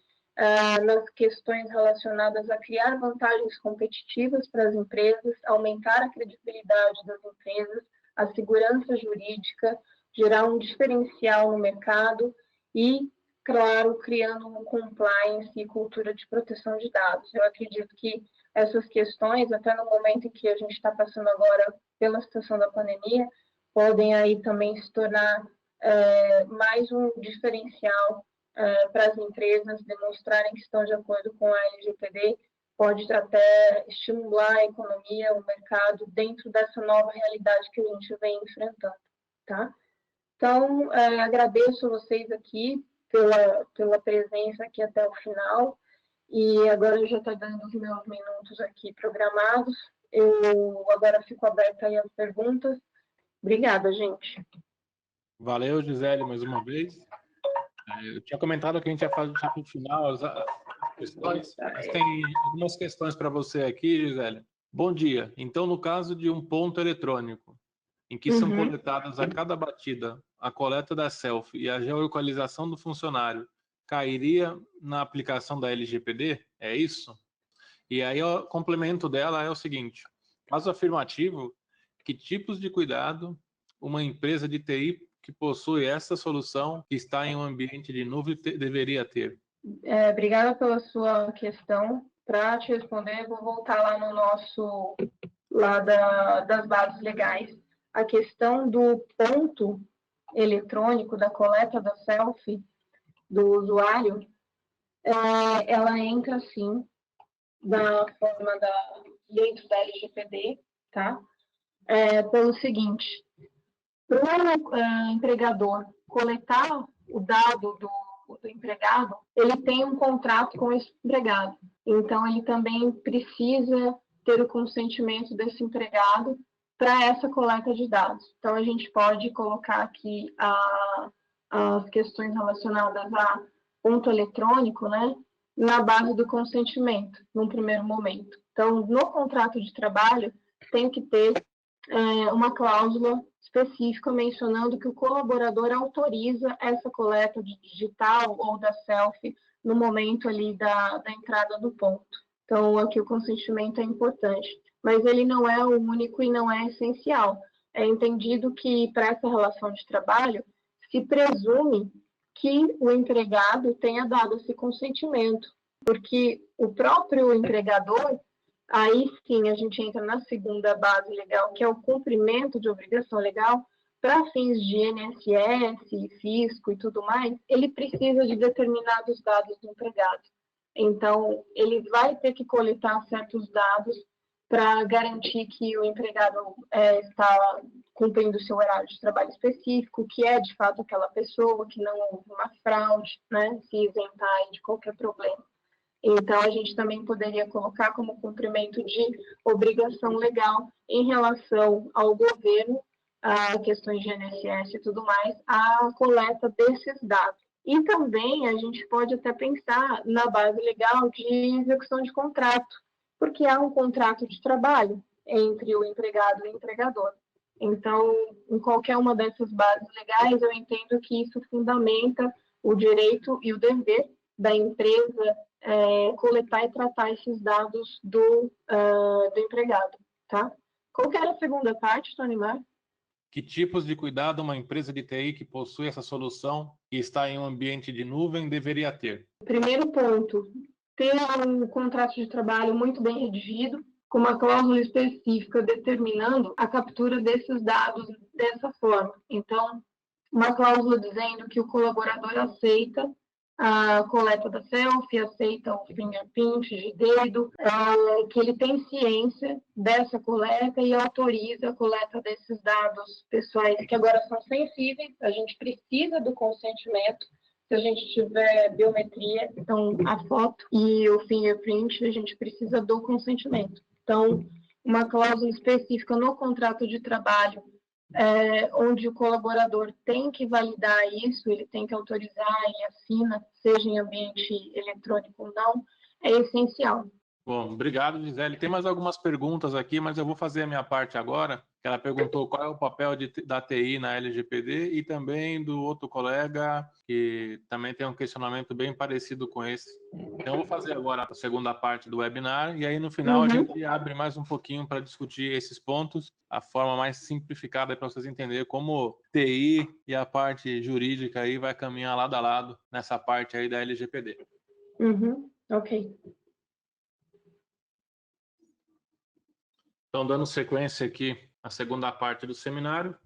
nas questões relacionadas a criar vantagens competitivas para as empresas, aumentar a credibilidade das empresas, a segurança jurídica, gerar um diferencial no mercado e, claro, criando um compliance e cultura de proteção de dados. Eu acredito que essas questões, até no momento em que a gente está passando agora pela situação da pandemia, podem aí também se tornar mais um diferencial para as empresas demonstrarem que estão de acordo com a LGPD, pode até estimular a economia, o mercado, dentro dessa nova realidade que a gente vem enfrentando, tá? Então, agradeço vocês aqui pela presença aqui até o final, e agora eu já estou dando os meus minutos aqui programados, eu agora fico aberta aí às perguntas. Obrigada, gente. Valeu, Gisele, mais uma vez. Eu tinha comentado que a gente ia fazer já para o final as questões, mas tem algumas questões para você aqui, Gisele. Bom dia. Então, no caso de um ponto eletrônico, em que são coletadas a cada batida a coleta da selfie e a geolocalização do funcionário, cairia na aplicação da LGPD? É isso? E aí o complemento dela é o seguinte: caso afirmativo, que tipos de cuidado uma empresa de TI que possui essa solução, que está em um ambiente de nuvem, deveria ter? Obrigada pela sua questão. Para te responder, vou voltar lá no nosso, lá das bases legais. A questão do ponto eletrônico, da coleta da selfie do usuário, ela entra, sim, da forma dentro da LGPD, tá? Pelo seguinte: para o empregador coletar o dado do empregado, ele tem um contrato com esse empregado. Então, ele também precisa ter o consentimento desse empregado para essa coleta de dados. Então, a gente pode colocar aqui as questões relacionadas a ponto eletrônico, né, na base do consentimento, num primeiro momento. Então, no contrato de trabalho, tem que ter uma cláusula específica mencionando que o colaborador autoriza essa coleta de digital ou da selfie no momento ali da entrada do ponto. Então, aqui o consentimento é importante, mas ele não é o único e não é essencial. É entendido que, para essa relação de trabalho, se presume que o empregado tenha dado esse consentimento, porque o próprio empregador, aí sim a gente entra na segunda base legal, que é o cumprimento de obrigação legal, para fins de INSS, fisco e tudo mais, ele precisa de determinados dados do empregado. Então, ele vai ter que coletar certos dados para garantir que o empregado está cumprindo o seu horário de trabalho específico, que é de fato aquela pessoa, que não houve uma fraude, né, se isentar de qualquer problema. Então, a gente também poderia colocar como cumprimento de obrigação legal em relação ao governo, a questões de INSS e tudo mais, a coleta desses dados. E também a gente pode até pensar na base legal de execução de contrato, porque há um contrato de trabalho entre o empregado e o empregador. Então, em qualquer uma dessas bases legais, eu entendo que isso fundamenta o direito e o dever da empresa coletar e tratar esses dados do empregado, tá? Qual que era a segunda parte, Tony Mar? Que tipos de cuidado uma empresa de TI que possui essa solução e está em um ambiente de nuvem deveria ter? Primeiro ponto, ter um contrato de trabalho muito bem redigido, com uma cláusula específica determinando a captura desses dados dessa forma. Então, uma cláusula dizendo que o colaborador aceita a coleta da selfie, aceita o fingerprint de dedo, que ele tem ciência dessa coleta e autoriza a coleta desses dados pessoais que agora são sensíveis, a gente precisa do consentimento. Se a gente tiver biometria, então a foto e o fingerprint, a gente precisa do consentimento. Então, uma cláusula específica no contrato de trabalho onde o colaborador tem que validar isso, ele tem que autorizar e assina, seja em ambiente eletrônico ou não, é essencial. Bom, obrigado, Gisele. Tem mais algumas perguntas aqui, mas eu vou fazer a minha parte agora. Ela perguntou qual é o papel da TI na LGPD e também do outro colega que também tem um questionamento bem parecido com esse. Então, eu vou fazer agora a segunda parte do webinar e aí no final a gente abre mais um pouquinho para discutir esses pontos, a forma mais simplificada para vocês entenderem como TI e a parte jurídica aí vai caminhar lado a lado nessa parte aí da LGPD. Ok. Então, dando sequência aqui à segunda parte do seminário,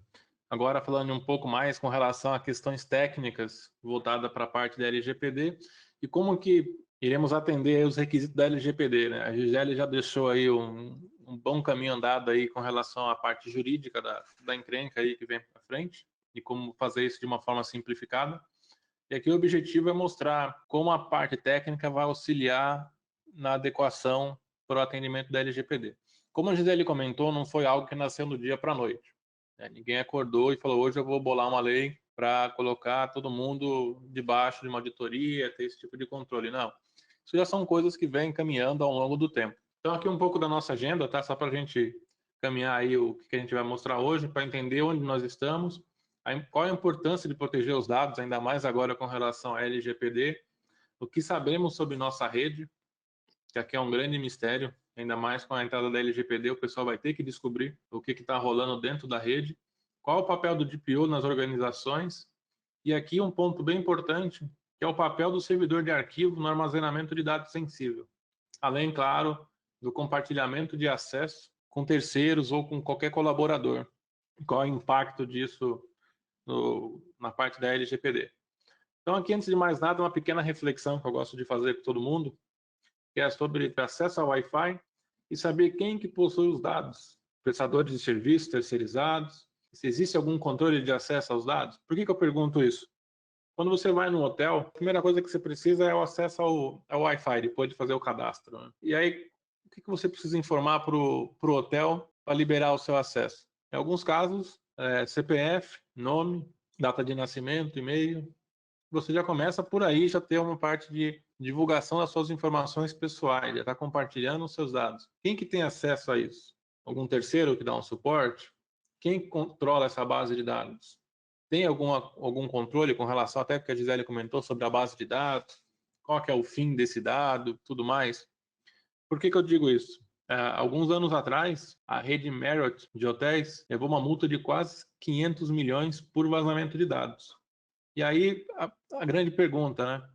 agora falando um pouco mais com relação a questões técnicas voltadas para a parte da LGPD e como que iremos atender os requisitos da LGPD, né? A Gisele já deixou aí um bom caminho andado aí com relação à parte jurídica da encrenca aí que vem para frente e como fazer isso de uma forma simplificada. E aqui o objetivo é mostrar como a parte técnica vai auxiliar na adequação para o atendimento da LGPD. Como a Gisele comentou, não foi algo que nasceu do dia para a noite. Ninguém acordou e falou, hoje eu vou bolar uma lei para colocar todo mundo debaixo de uma auditoria, ter esse tipo de controle. Não. Isso já são coisas que vêm caminhando ao longo do tempo. Então, aqui um pouco da nossa agenda, tá? Só para a gente caminhar aí o que a gente vai mostrar hoje, para entender onde nós estamos, qual a importância de proteger os dados, ainda mais agora com relação à LGPD, o que sabemos sobre nossa rede, que aqui é um grande mistério, ainda mais com a entrada da LGPD, o pessoal vai ter que descobrir o que está rolando dentro da rede, qual o papel do DPO nas organizações, e aqui um ponto bem importante, que é o papel do servidor de arquivo no armazenamento de dados sensíveis. Além, claro, do compartilhamento de acesso com terceiros ou com qualquer colaborador. Qual é o impacto disso na parte da LGPD? Então, aqui, antes de mais nada, uma pequena reflexão que eu gosto de fazer com todo mundo, que é sobre acesso ao Wi-Fi e saber quem que possui os dados, prestadores de serviços terceirizados, se existe algum controle de acesso aos dados. Por que eu pergunto isso? Quando você vai no hotel, a primeira coisa que você precisa é o acesso ao Wi-Fi, depois de fazer o cadastro, né? E aí, o que você precisa informar para o hotel para liberar o seu acesso? Em alguns casos, CPF, nome, data de nascimento, e-mail. Você já começa por aí, já ter uma parte de divulgação das suas informações pessoais, já está compartilhando os seus dados. Quem que tem acesso a isso? Algum terceiro que dá um suporte? Quem controla essa base de dados? Tem algum controle com relação, até porque a Gisele comentou sobre a base de dados, qual que é o fim desse dado, tudo mais. Por que eu digo isso? Alguns anos atrás, a rede Marriott de hotéis levou uma multa de quase 500 milhões por vazamento de dados. E aí, a grande pergunta, né?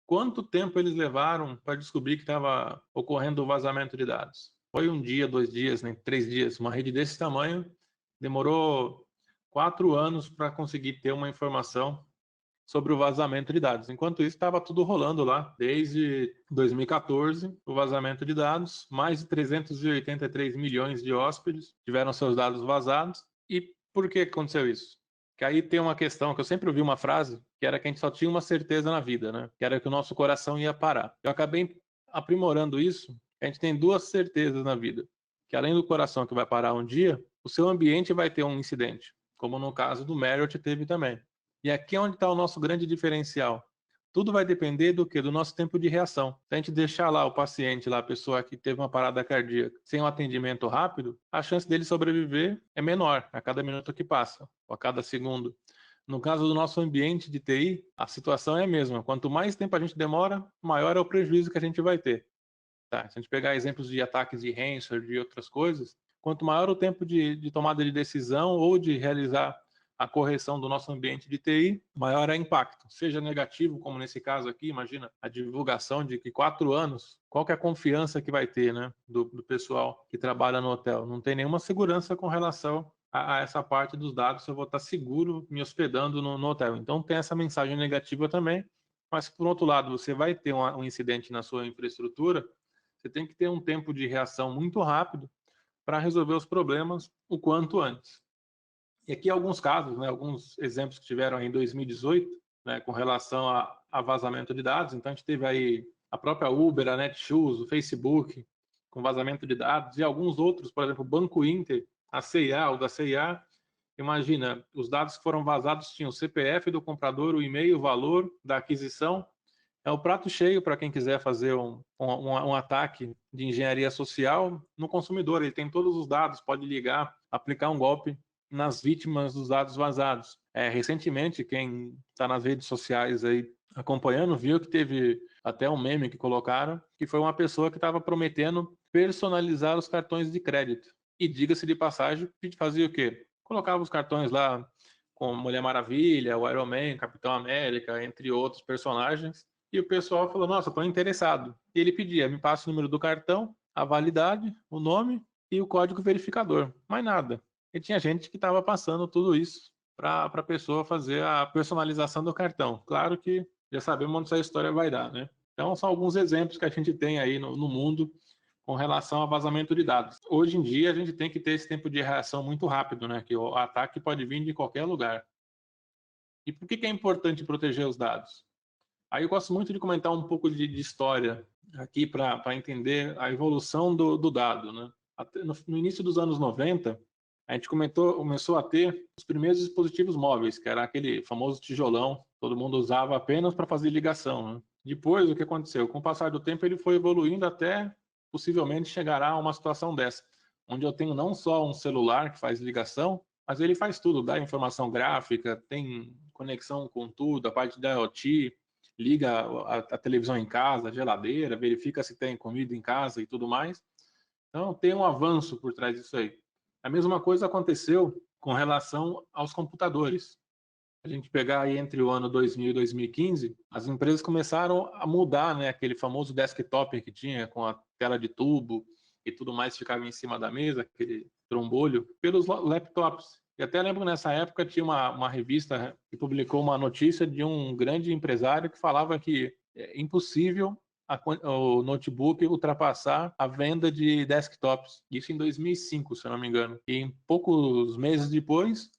Quanto tempo eles levaram para descobrir que estava ocorrendo o vazamento de dados? Foi um dia, 2 dias, nem 3 dias. Uma rede desse tamanho demorou 4 anos para conseguir ter uma informação sobre o vazamento de dados. Enquanto isso, estava tudo rolando lá, desde 2014, o vazamento de dados. Mais de 383 milhões de hóspedes tiveram seus dados vazados. E por que aconteceu isso? Que aí tem uma questão que eu sempre ouvi uma frase, que era que a gente só tinha uma certeza na vida, né? Que era que o nosso coração ia parar. Eu acabei aprimorando isso. A gente tem 2 certezas na vida, que além do coração que vai parar um dia, o seu ambiente vai ter um incidente, como no caso do Marriott teve também. E aqui é onde está o nosso grande diferencial. Tudo vai depender do que? Do nosso tempo de reação. Se a gente deixar lá o paciente, lá, a pessoa que teve uma parada cardíaca, sem um atendimento rápido, a chance dele sobreviver é menor a cada minuto que passa, ou a cada segundo. No caso do nosso ambiente de TI, a situação é a mesma. Quanto mais tempo a gente demora, maior é o prejuízo que a gente vai ter. Tá? Se a gente pegar exemplos de ataques de ransomware, de outras coisas, quanto maior o tempo de tomada de decisão ou de realizar a correção do nosso ambiente de TI, maior é o impacto. Seja negativo, como nesse caso aqui, imagina a divulgação de que 4 anos, qual que é a confiança que vai ter, né, do pessoal que trabalha no hotel? Não tem nenhuma segurança com relação a essa parte dos dados, se eu vou estar seguro me hospedando no hotel. Então tem essa mensagem negativa também, mas por outro lado, você vai ter um incidente na sua infraestrutura, você tem que ter um tempo de reação muito rápido para resolver os problemas o quanto antes. E aqui alguns casos, né, alguns exemplos que tiveram aí em 2018, né, com relação a vazamento de dados. Então a gente teve aí a própria Uber, a Netshoes, o Facebook, com vazamento de dados, e alguns outros, por exemplo, o Banco Inter, a CIA, o da CIA. Imagina, os dados que foram vazados tinham o CPF do comprador, o e-mail, o valor da aquisição. É o prato cheio para quem quiser fazer um ataque de engenharia social no consumidor. Ele tem todos os dados, pode ligar, aplicar um golpe nas vítimas dos dados vazados. Recentemente, quem está nas redes sociais aí acompanhando, viu que teve até um meme que colocaram, que foi uma pessoa que estava prometendo personalizar os cartões de crédito. E diga-se de passagem, fazia o quê? Colocava os cartões lá com Mulher Maravilha, o Iron Man, Capitão América, entre outros personagens, e o pessoal falou, nossa, estou interessado. E ele pedia, me passa o número do cartão, a validade, o nome e o código verificador. Mais nada. E tinha gente que estava passando tudo isso para a pessoa fazer a personalização do cartão. Claro que já sabemos onde essa história vai dar, né? Então, são alguns exemplos que a gente tem aí no mundo com relação a vazamento de dados. Hoje em dia, a gente tem que ter esse tempo de reação muito rápido, né? Que o ataque pode vir de qualquer lugar. E por que é importante proteger os dados? Aí eu gosto muito de comentar um pouco de história aqui para entender a evolução do dado, né? No início dos anos 90, a gente começou a ter os primeiros dispositivos móveis, que era aquele famoso tijolão, todo mundo usava apenas para fazer ligação, né? Depois, o que aconteceu? Com o passar do tempo, ele foi evoluindo até possivelmente chegará a uma situação dessa, onde eu tenho não só um celular que faz ligação, mas ele faz tudo, dá informação gráfica, tem conexão com tudo, a parte da IoT, liga a televisão em casa, a geladeira, verifica se tem comida em casa e tudo mais. Então, tem um avanço por trás disso aí. A mesma coisa aconteceu com relação aos computadores. A gente pegar aí entre o ano 2000 e 2015, as empresas começaram a mudar, né, aquele famoso desktop que tinha com a tela de tubo e tudo mais ficava em cima da mesa, aquele trombolho, pelos laptops. E até lembro que nessa época tinha uma revista que publicou uma notícia de um grande empresário que falava que é impossível o notebook ultrapassar a venda de desktops. Isso em 2005, se eu não me engano. E em poucos meses depois,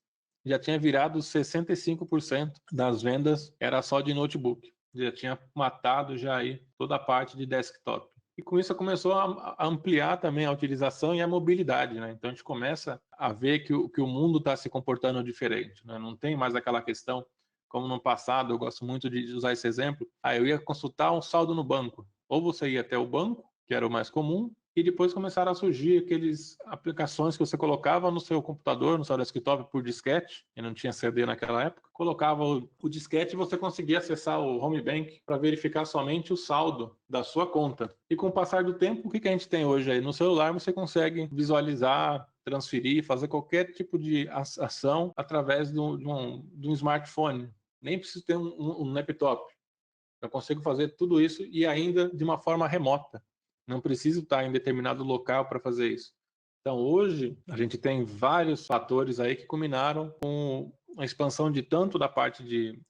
já tinha virado 65% das vendas, era só de notebook. Já tinha matado já aí toda a parte de desktop. E com isso começou a ampliar também a utilização e a mobilidade, né? Então a gente começa a ver que o mundo está se comportando diferente, né? Não tem mais aquela questão, como no passado, eu gosto muito de usar esse exemplo, eu ia consultar um saldo no banco. Ou você ia até o banco, que era o mais comum, e depois começaram a surgir aqueles aplicações que você colocava no seu computador, no seu desktop por disquete, e não tinha CD naquela época, colocava o disquete e você conseguia acessar o Home Bank para verificar somente o saldo da sua conta. E com o passar do tempo, o que a gente tem hoje aí? No celular você consegue visualizar, transferir, fazer qualquer tipo de ação através de um smartphone. Nem preciso ter um laptop. Eu consigo fazer tudo isso e ainda de uma forma remota. Não preciso estar em determinado local para fazer isso. Então, hoje, a gente tem vários fatores aí que culminaram com a expansão de tanto da parte de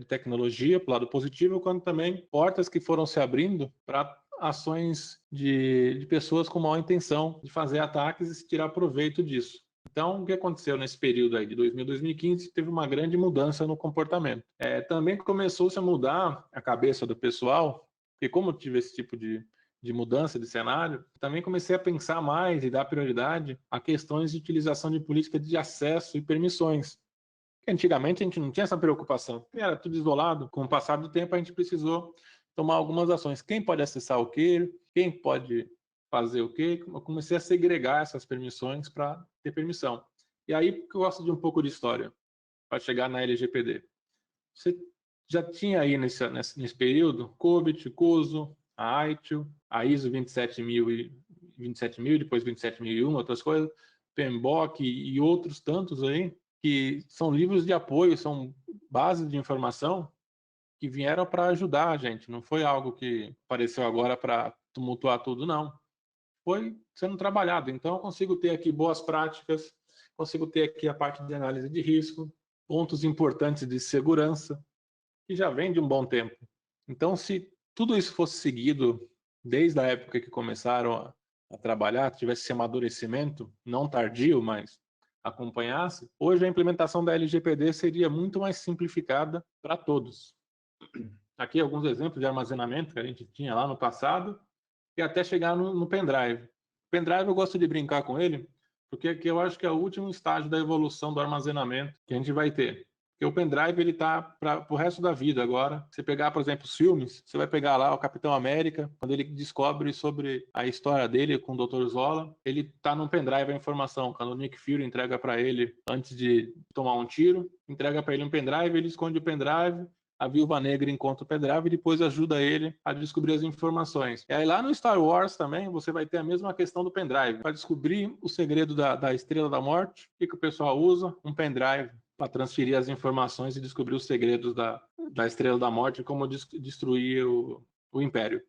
tecnologia, para o lado positivo, quanto também portas que foram se abrindo para ações de pessoas com má intenção de fazer ataques e se tirar proveito disso. Então, o que aconteceu nesse período aí de 2000 a 2015? Teve uma grande mudança no comportamento. Também começou-se a mudar a cabeça do pessoal, porque como eu tive esse tipo de mudança de cenário, também comecei a pensar mais e dar prioridade a questões de utilização de política de acesso e permissões. Antigamente a gente não tinha essa preocupação, era tudo isolado. Com o passar do tempo a gente precisou tomar algumas ações. Quem pode acessar o quê? Quem pode fazer o quê? Eu comecei a segregar essas permissões para ter permissão. E aí eu gosto de um pouco de história, para chegar na LGPD. Você já tinha aí nesse período COBIT, CUSO, a ITIL, a ISO 27000, depois 27001, outras coisas, PMBOK e outros tantos aí, que são livros de apoio, são bases de informação que vieram para ajudar a gente. Não foi algo que apareceu agora para tumultuar tudo, não. Foi sendo trabalhado. Então, eu consigo ter aqui boas práticas, consigo ter aqui a parte de análise de risco, pontos importantes de segurança, que já vem de um bom tempo. Então, se tudo isso fosse seguido desde a época que começaram a trabalhar, tivesse esse amadurecimento, não tardio, mas acompanhasse, hoje a implementação da LGPD seria muito mais simplificada para todos. Aqui alguns exemplos de armazenamento que a gente tinha lá no passado e até chegar no pendrive. O pendrive eu gosto de brincar com ele, porque aqui eu acho que é o último estágio da evolução do armazenamento que a gente vai ter. Porque o pendrive ele tá para o resto da vida agora. Você pegar, por exemplo, os filmes, você vai pegar lá o Capitão América, quando ele descobre sobre a história dele com o Dr. Zola, ele tá num pendrive a informação. Quando o Nick Fury entrega para ele antes de tomar um tiro, entrega para ele um pendrive, ele esconde o pendrive. A Viúva Negra encontra o pendrive e depois ajuda ele a descobrir as informações. E aí lá no Star Wars também você vai ter a mesma questão do pendrive. Para descobrir o segredo da Estrela da Morte, o que o pessoal usa? Um pendrive para transferir as informações e descobrir os segredos da Estrela da Morte e como destruir o Império.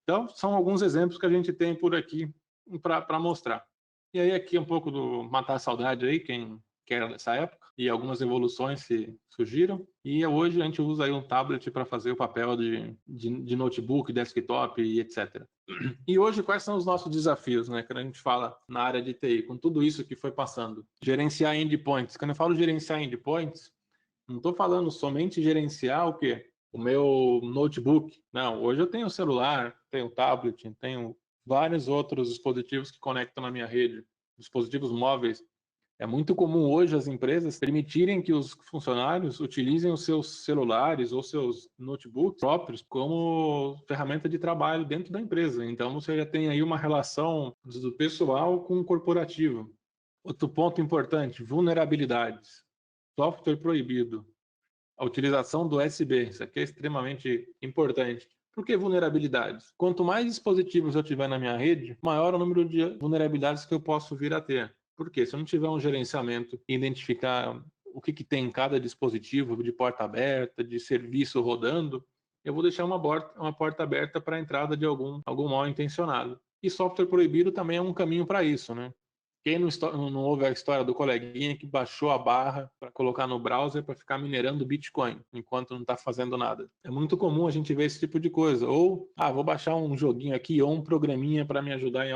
Então, são alguns exemplos que a gente tem por aqui para mostrar. E aí aqui um pouco do matar a saudade aí, quem quer dessa época, e algumas evoluções se surgiram. E hoje a gente usa aí um tablet para fazer o papel de notebook, desktop e etc. E hoje, quais são os nossos desafios, né? Quando a gente fala na área de TI, com tudo isso que foi passando. Gerenciar endpoints. Quando eu falo gerenciar endpoints, não estou falando somente gerenciar o quê? O meu notebook. Não, hoje eu tenho celular, tenho tablet, tenho vários outros dispositivos que conectam na minha rede, dispositivos móveis. É muito comum hoje as empresas permitirem que os funcionários utilizem os seus celulares ou seus notebooks próprios como ferramenta de trabalho dentro da empresa. Então você já tem aí uma relação do pessoal com o corporativo. Outro ponto importante, vulnerabilidades. Software proibido. A utilização do USB, isso aqui é extremamente importante. Por que vulnerabilidades? Quanto mais dispositivos eu tiver na minha rede, maior o número de vulnerabilidades que eu posso vir a ter. Por quê? Se eu não tiver um gerenciamento e identificar o que tem em cada dispositivo, de porta aberta, de serviço rodando, eu vou deixar uma porta aberta para a entrada de algum mal intencionado. E software proibido também é um caminho para isso, né? Quem não ouve a história do coleguinha que baixou a barra para colocar no browser para ficar minerando Bitcoin enquanto não está fazendo nada? É muito comum a gente ver esse tipo de coisa. Ou, vou baixar um joguinho aqui ou um programinha para me ajudar em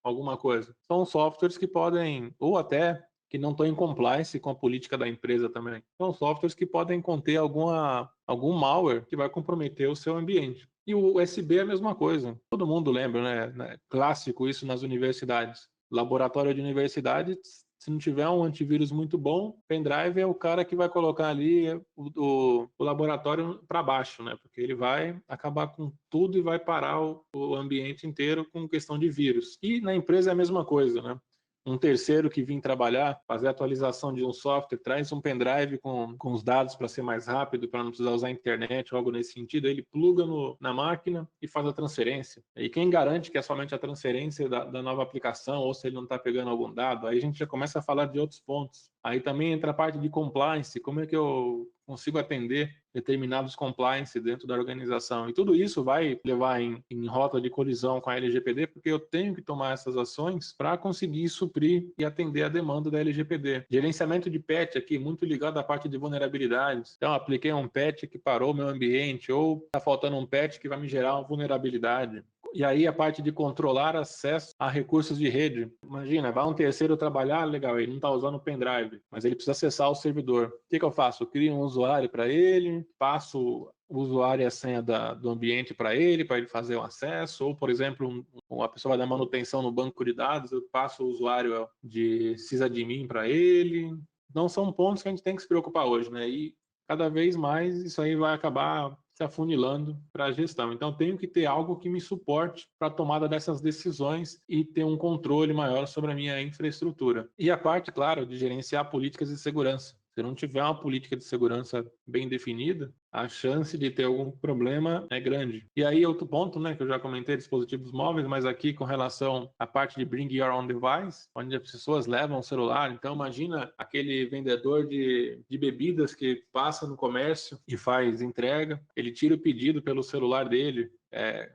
alguma coisa. São softwares que podem, ou até que não estão em compliance com a política da empresa também. São softwares que podem conter algum malware que vai comprometer o seu ambiente. E o USB é a mesma coisa. Todo mundo lembra, né? Clássico isso nas universidades. Laboratório de universidade, se não tiver um antivírus muito bom, pendrive é o cara que vai colocar ali o laboratório para baixo, né? Porque ele vai acabar com tudo e vai parar o ambiente inteiro com questão de vírus. E na empresa é a mesma coisa, né? Um terceiro que vem trabalhar, fazer a atualização de um software, traz um pendrive com os dados para ser mais rápido, para não precisar usar a internet ou algo nesse sentido, ele pluga na máquina e faz a transferência. E quem garante que é somente a transferência da nova aplicação ou se ele não está pegando algum dado? Aí a gente já começa a falar de outros pontos. Aí também entra a parte de compliance, como é que eu consigo atender determinados compliance dentro da organização. E tudo isso vai levar em rota de colisão com a LGPD, porque eu tenho que tomar essas ações para conseguir suprir e atender a demanda da LGPD. Gerenciamento de patch aqui, muito ligado à parte de vulnerabilidades. Então, apliquei um patch que parou meu ambiente, ou está faltando um patch que vai me gerar uma vulnerabilidade. E aí a parte de controlar acesso a recursos de rede. Imagina, vai um terceiro trabalhar, legal, ele não está usando o pendrive, mas ele precisa acessar o servidor. O que eu faço? Eu crio um usuário para ele, passo o usuário e a senha do ambiente para ele fazer o acesso, ou, por exemplo, uma pessoa vai dar manutenção no banco de dados, eu passo o usuário de sysadmin para ele. Não são pontos que a gente tem que se preocupar hoje, né? E cada vez mais isso aí vai acabar se afunilando para a gestão. Então, tenho que ter algo que me suporte para a tomada dessas decisões e ter um controle maior sobre a minha infraestrutura. E a parte, claro, de gerenciar políticas de segurança. Se não tiver uma política de segurança bem definida, a chance de ter algum problema é grande. E aí, outro ponto, né, que eu já comentei, dispositivos móveis, mas aqui com relação à parte de Bring Your Own Device, onde as pessoas levam o celular. Então, imagina aquele vendedor de bebidas que passa no comércio e faz entrega, ele tira o pedido pelo celular dele,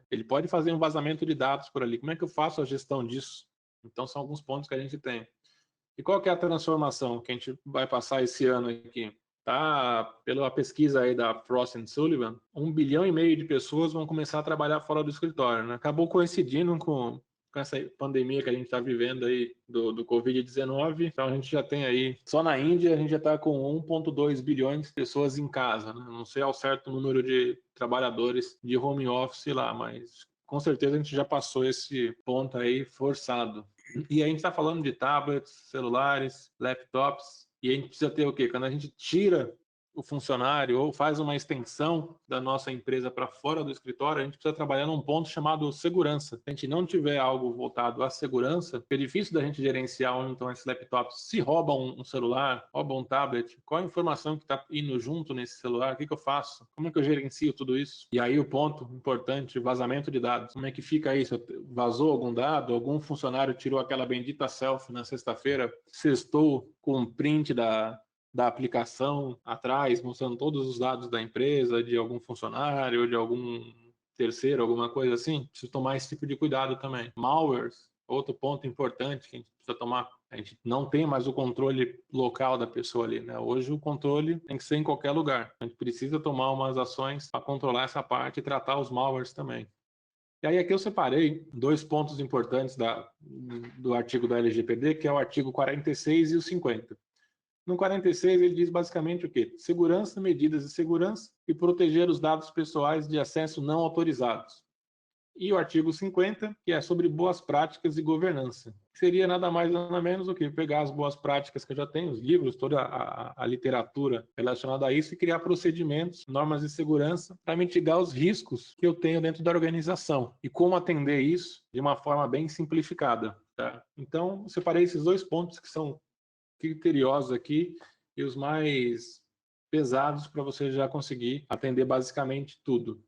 ele pode fazer um vazamento de dados por ali. Como é que eu faço a gestão disso? Então, são alguns pontos que a gente tem. E qual que é a transformação que a gente vai passar esse ano aqui? Tá, pela pesquisa aí da Frost & Sullivan, 1,5 bilhão de pessoas vão começar a trabalhar fora do escritório, né? Acabou coincidindo com essa pandemia que a gente está vivendo aí do Covid-19. Então a gente já tem aí, só na Índia a gente já está com 1,2 bilhões de pessoas em casa, né? Não sei ao certo o número de trabalhadores de home office lá, mas com certeza a gente já passou esse ponto aí forçado. E a gente está falando de tablets, celulares, laptops, e a gente precisa ter o quê? Quando a gente tira o funcionário ou faz uma extensão da nossa empresa para fora do escritório, a gente precisa trabalhar num ponto chamado segurança. Se a gente não tiver algo voltado à segurança, é difícil da gente gerenciar onde estão esses laptops. Se roubam um celular, roubam um tablet, qual a informação que está indo junto nesse celular? O que eu faço? Como é que eu gerencio tudo isso? E aí o ponto importante, vazamento de dados. Como é que fica isso? Vazou algum dado? Algum funcionário tirou aquela bendita selfie na sexta-feira, sextou com um print da aplicação atrás, mostrando todos os dados da empresa, de algum funcionário, de algum terceiro, alguma coisa assim. Preciso tomar esse tipo de cuidado também. Malwares, outro ponto importante que a gente precisa tomar. A gente não tem mais o controle local da pessoa ali, né? Hoje o controle tem que ser em qualquer lugar. A gente precisa tomar umas ações para controlar essa parte e tratar os malwares também. E aí aqui eu separei 2 pontos importantes do artigo da LGPD, que é o artigo 46 e o 50. No 46, ele diz basicamente o quê? Segurança, medidas de segurança e proteger os dados pessoais de acesso não autorizados. E o artigo 50, que é sobre boas práticas e governança. Seria nada mais nada menos do que pegar as boas práticas que eu já tenho, os livros, toda a literatura relacionada a isso e criar procedimentos, normas de segurança para mitigar os riscos que eu tenho dentro da organização e como atender isso de uma forma bem simplificada. Tá? Então, eu separei esses 2 pontos que são criteriosos aqui e os mais pesados para você já conseguir atender basicamente tudo.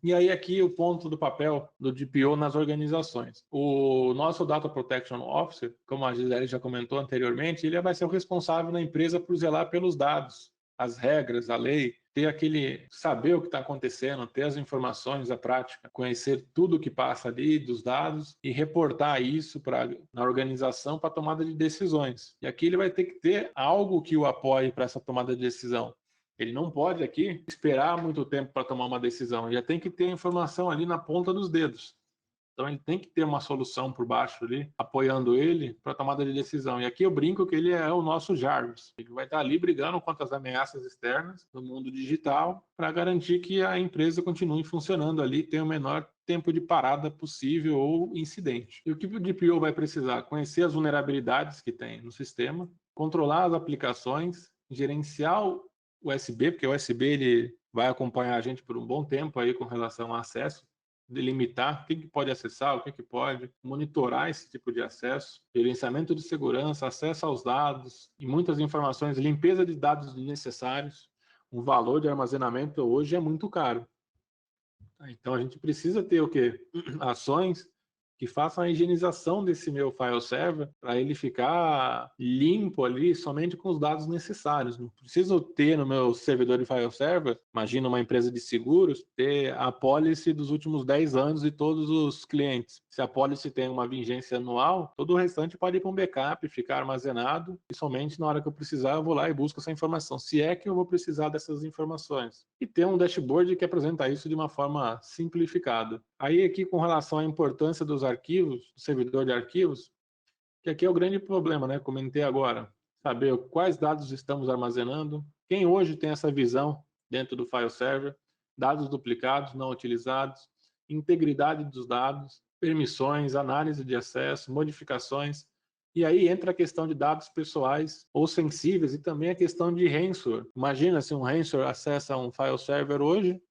E aí aqui o ponto do papel do DPO nas organizações. O nosso Data Protection Officer, como a Gisele já comentou anteriormente, ele vai ser o responsável na empresa por zelar pelos dados, as regras, a lei, ter aquele saber o que está acontecendo, ter as informações, a prática, conhecer tudo o que passa ali dos dados e reportar isso na organização para tomada de decisões. E aqui ele vai ter que ter algo que o apoie para essa tomada de decisão. Ele não pode aqui esperar muito tempo para tomar uma decisão, já tem que ter a informação ali na ponta dos dedos. Então ele tem que ter uma solução por baixo ali, apoiando ele para a tomada de decisão. E aqui eu brinco que ele é o nosso Jarvis. Ele vai estar ali brigando contra as ameaças externas do mundo digital para garantir que a empresa continue funcionando ali, tenha o menor tempo de parada possível ou incidente. E o que o DPO vai precisar? Conhecer as vulnerabilidades que tem no sistema, controlar as aplicações, gerenciar o USB, porque o USB ele vai acompanhar a gente por um bom tempo aí com relação ao acesso, delimitar quem que pode acessar, o que que pode, monitorar esse tipo de acesso, gerenciamento de segurança, acesso aos dados e muitas informações, limpeza de dados desnecessários. O valor de armazenamento hoje é muito caro. Então a gente precisa ter o quê? Ações que façam a higienização desse meu file server para ele ficar limpo ali somente com os dados necessários. Não preciso ter no meu servidor de file server, imagina uma empresa de seguros, ter a policy dos últimos 10 anos de todos os clientes. Se a policy tem uma vigência anual, todo o restante pode ir para um backup, ficar armazenado e somente na hora que eu precisar eu vou lá e busco essa informação, se é que eu vou precisar dessas informações. E ter um dashboard que apresenta isso de uma forma simplificada. Aí aqui com relação à importância dos arquivos, do servidor de arquivos, que aqui é o grande problema, né? Comentei agora, saber quais dados estamos armazenando, quem hoje tem essa visão dentro do file server, dados duplicados, não utilizados, integridade dos dados, permissões, análise de acesso, modificações, e aí entra a questão de dados pessoais ou sensíveis e também a questão de ransomware. Imagina se um ransomware acessa um file server hoje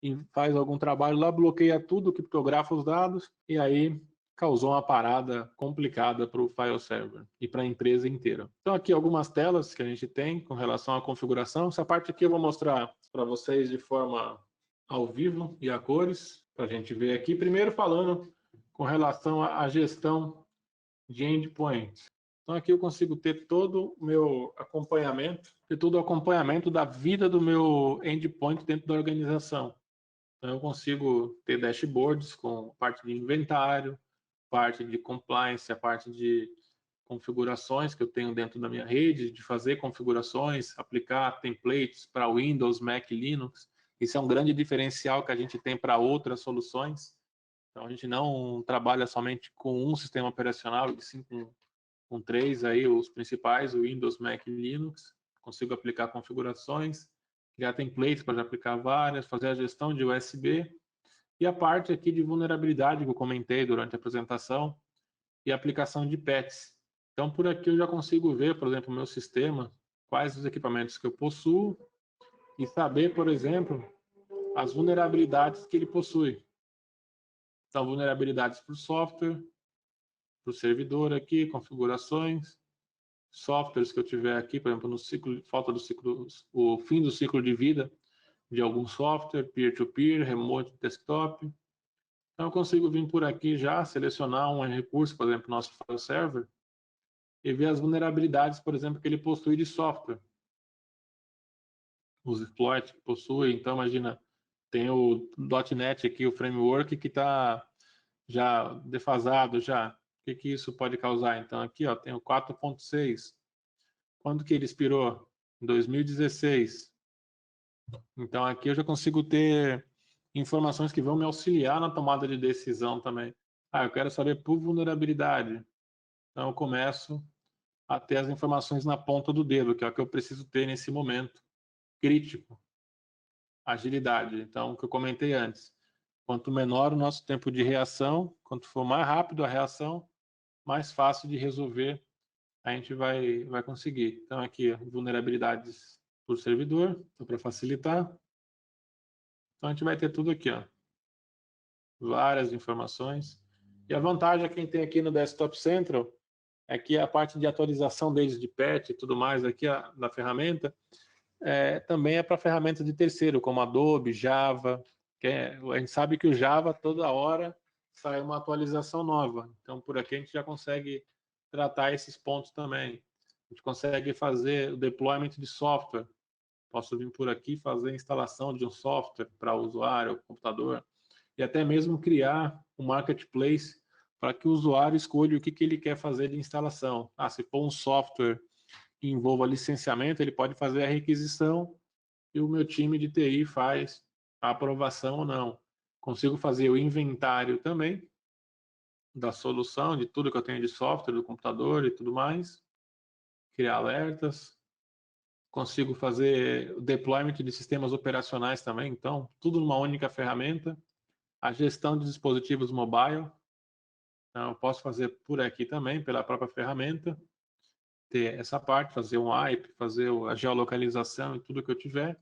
e faz algum trabalho lá, bloqueia tudo, criptografa os dados e aí causou uma parada complicada para o file server e para a empresa inteira. Então aqui algumas telas que a gente tem com relação à configuração. Essa parte aqui eu vou mostrar para vocês de forma ao vivo e a cores, para a gente ver aqui. Primeiro falando com relação à gestão de endpoints. Então aqui eu consigo ter todo o meu acompanhamento, ter todo o acompanhamento da vida do meu endpoint dentro da organização. Então eu consigo ter dashboards com parte de inventário, parte de compliance, a parte de configurações que eu tenho dentro da minha rede, de fazer configurações, aplicar templates para Windows, Mac, Linux. Isso é um grande diferencial que a gente tem para outras soluções. Então a gente não trabalha somente com um sistema operacional, e sim com três aí, os principais, o Windows, Mac e Linux. Consigo aplicar configurações, criar templates para aplicar várias, fazer a gestão de USB. E a parte aqui de vulnerabilidade que eu comentei durante a apresentação e aplicação de patches. Então, por aqui eu já consigo ver, por exemplo, o meu sistema, quais os equipamentos que eu possuo e saber, por exemplo, as vulnerabilidades que ele possui. Então, vulnerabilidades para o software, para o servidor aqui, configurações, softwares que eu tiver aqui, por exemplo, no ciclo, falta do ciclo, o fim do ciclo de vida de algum software, peer-to-peer, remote desktop. Então, eu consigo vir por aqui já, selecionar um recurso, por exemplo, nosso file server, e ver as vulnerabilidades, por exemplo, que ele possui de software. Os exploits que possui. Então, imagina, tem o .NET aqui, o framework, que está já defasado já. O que isso pode causar? Então, aqui ó, tem o 4.6. Quando que ele expirou? Em 2016. Então, aqui eu já consigo ter informações que vão me auxiliar na tomada de decisão também. Ah, eu quero saber por vulnerabilidade. Então, eu começo a ter as informações na ponta do dedo, que é o que eu preciso ter nesse momento crítico. Agilidade. Então, o que eu comentei antes. Quanto menor o nosso tempo de reação, quanto for mais rápido a reação, mais fácil de resolver a gente vai conseguir. Então, aqui, vulnerabilidades por servidor, para facilitar. Então, a gente vai ter tudo aqui, ó. Várias informações. E a vantagem é quem tem aqui no Desktop Central é que a parte de atualização deles de patch e tudo mais aqui da ferramenta também é para ferramentas de terceiro, como Adobe, Java. A gente sabe que o Java toda hora sai uma atualização nova. Então, por aqui a gente já consegue tratar esses pontos também. A gente consegue fazer o deployment de software. Posso vir por aqui e fazer a instalação de um software para o usuário, computador, e até mesmo criar um marketplace para que o usuário escolha o que ele quer fazer de instalação. Se for um software que envolva licenciamento, ele pode fazer a requisição e o meu time de TI faz a aprovação ou não. Consigo fazer o inventário também da solução, de tudo que eu tenho de software, do computador e tudo mais. Criar alertas. Consigo fazer o deployment de sistemas operacionais também, então, tudo numa única ferramenta. A gestão de dispositivos mobile, então, eu posso fazer por aqui também, pela própria ferramenta. Ter essa parte, fazer um IP, fazer a geolocalização e tudo que eu tiver.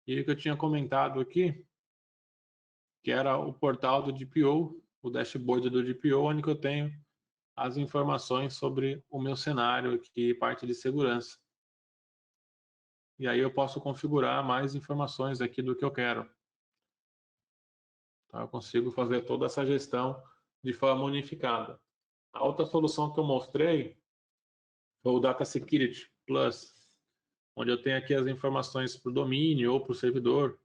E o que eu tinha comentado aqui, que era o portal do DPO, o dashboard do DPO, onde eu tenho as informações sobre o meu cenário aqui, parte de segurança. E aí eu posso configurar mais informações aqui do que eu quero. Então eu consigo fazer toda essa gestão de forma unificada. A outra solução que eu mostrei foi o Data Security Plus, onde eu tenho aqui as informações para o domínio ou para o servidor.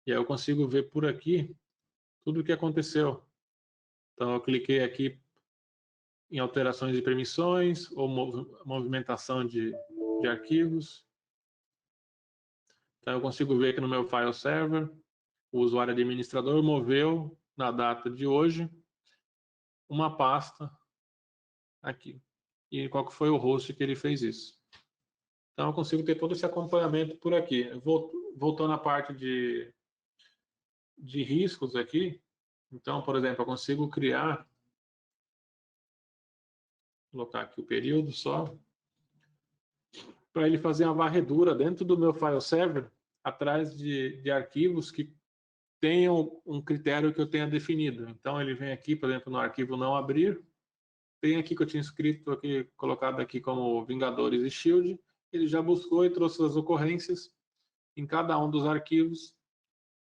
E aí eu consigo ver por aqui tudo o que aconteceu. Então eu cliquei aqui em alterações de permissões ou movimentação de arquivos. Então eu consigo ver que no meu file server, o usuário administrador moveu na data de hoje uma pasta aqui. E qual que foi o host que ele fez isso. Então eu consigo ter todo esse acompanhamento por aqui. Voltando à parte de riscos aqui, então, por exemplo, eu consigo criar, vou colocar aqui o período só, para ele fazer uma varredura dentro do meu file server, atrás de arquivos que tenham um critério que eu tenha definido. Então ele vem aqui, por exemplo, no arquivo não abrir, tem aqui que eu tinha escrito aqui, colocado aqui como Vingadores e Shield, ele já buscou e trouxe as ocorrências em cada um dos arquivos.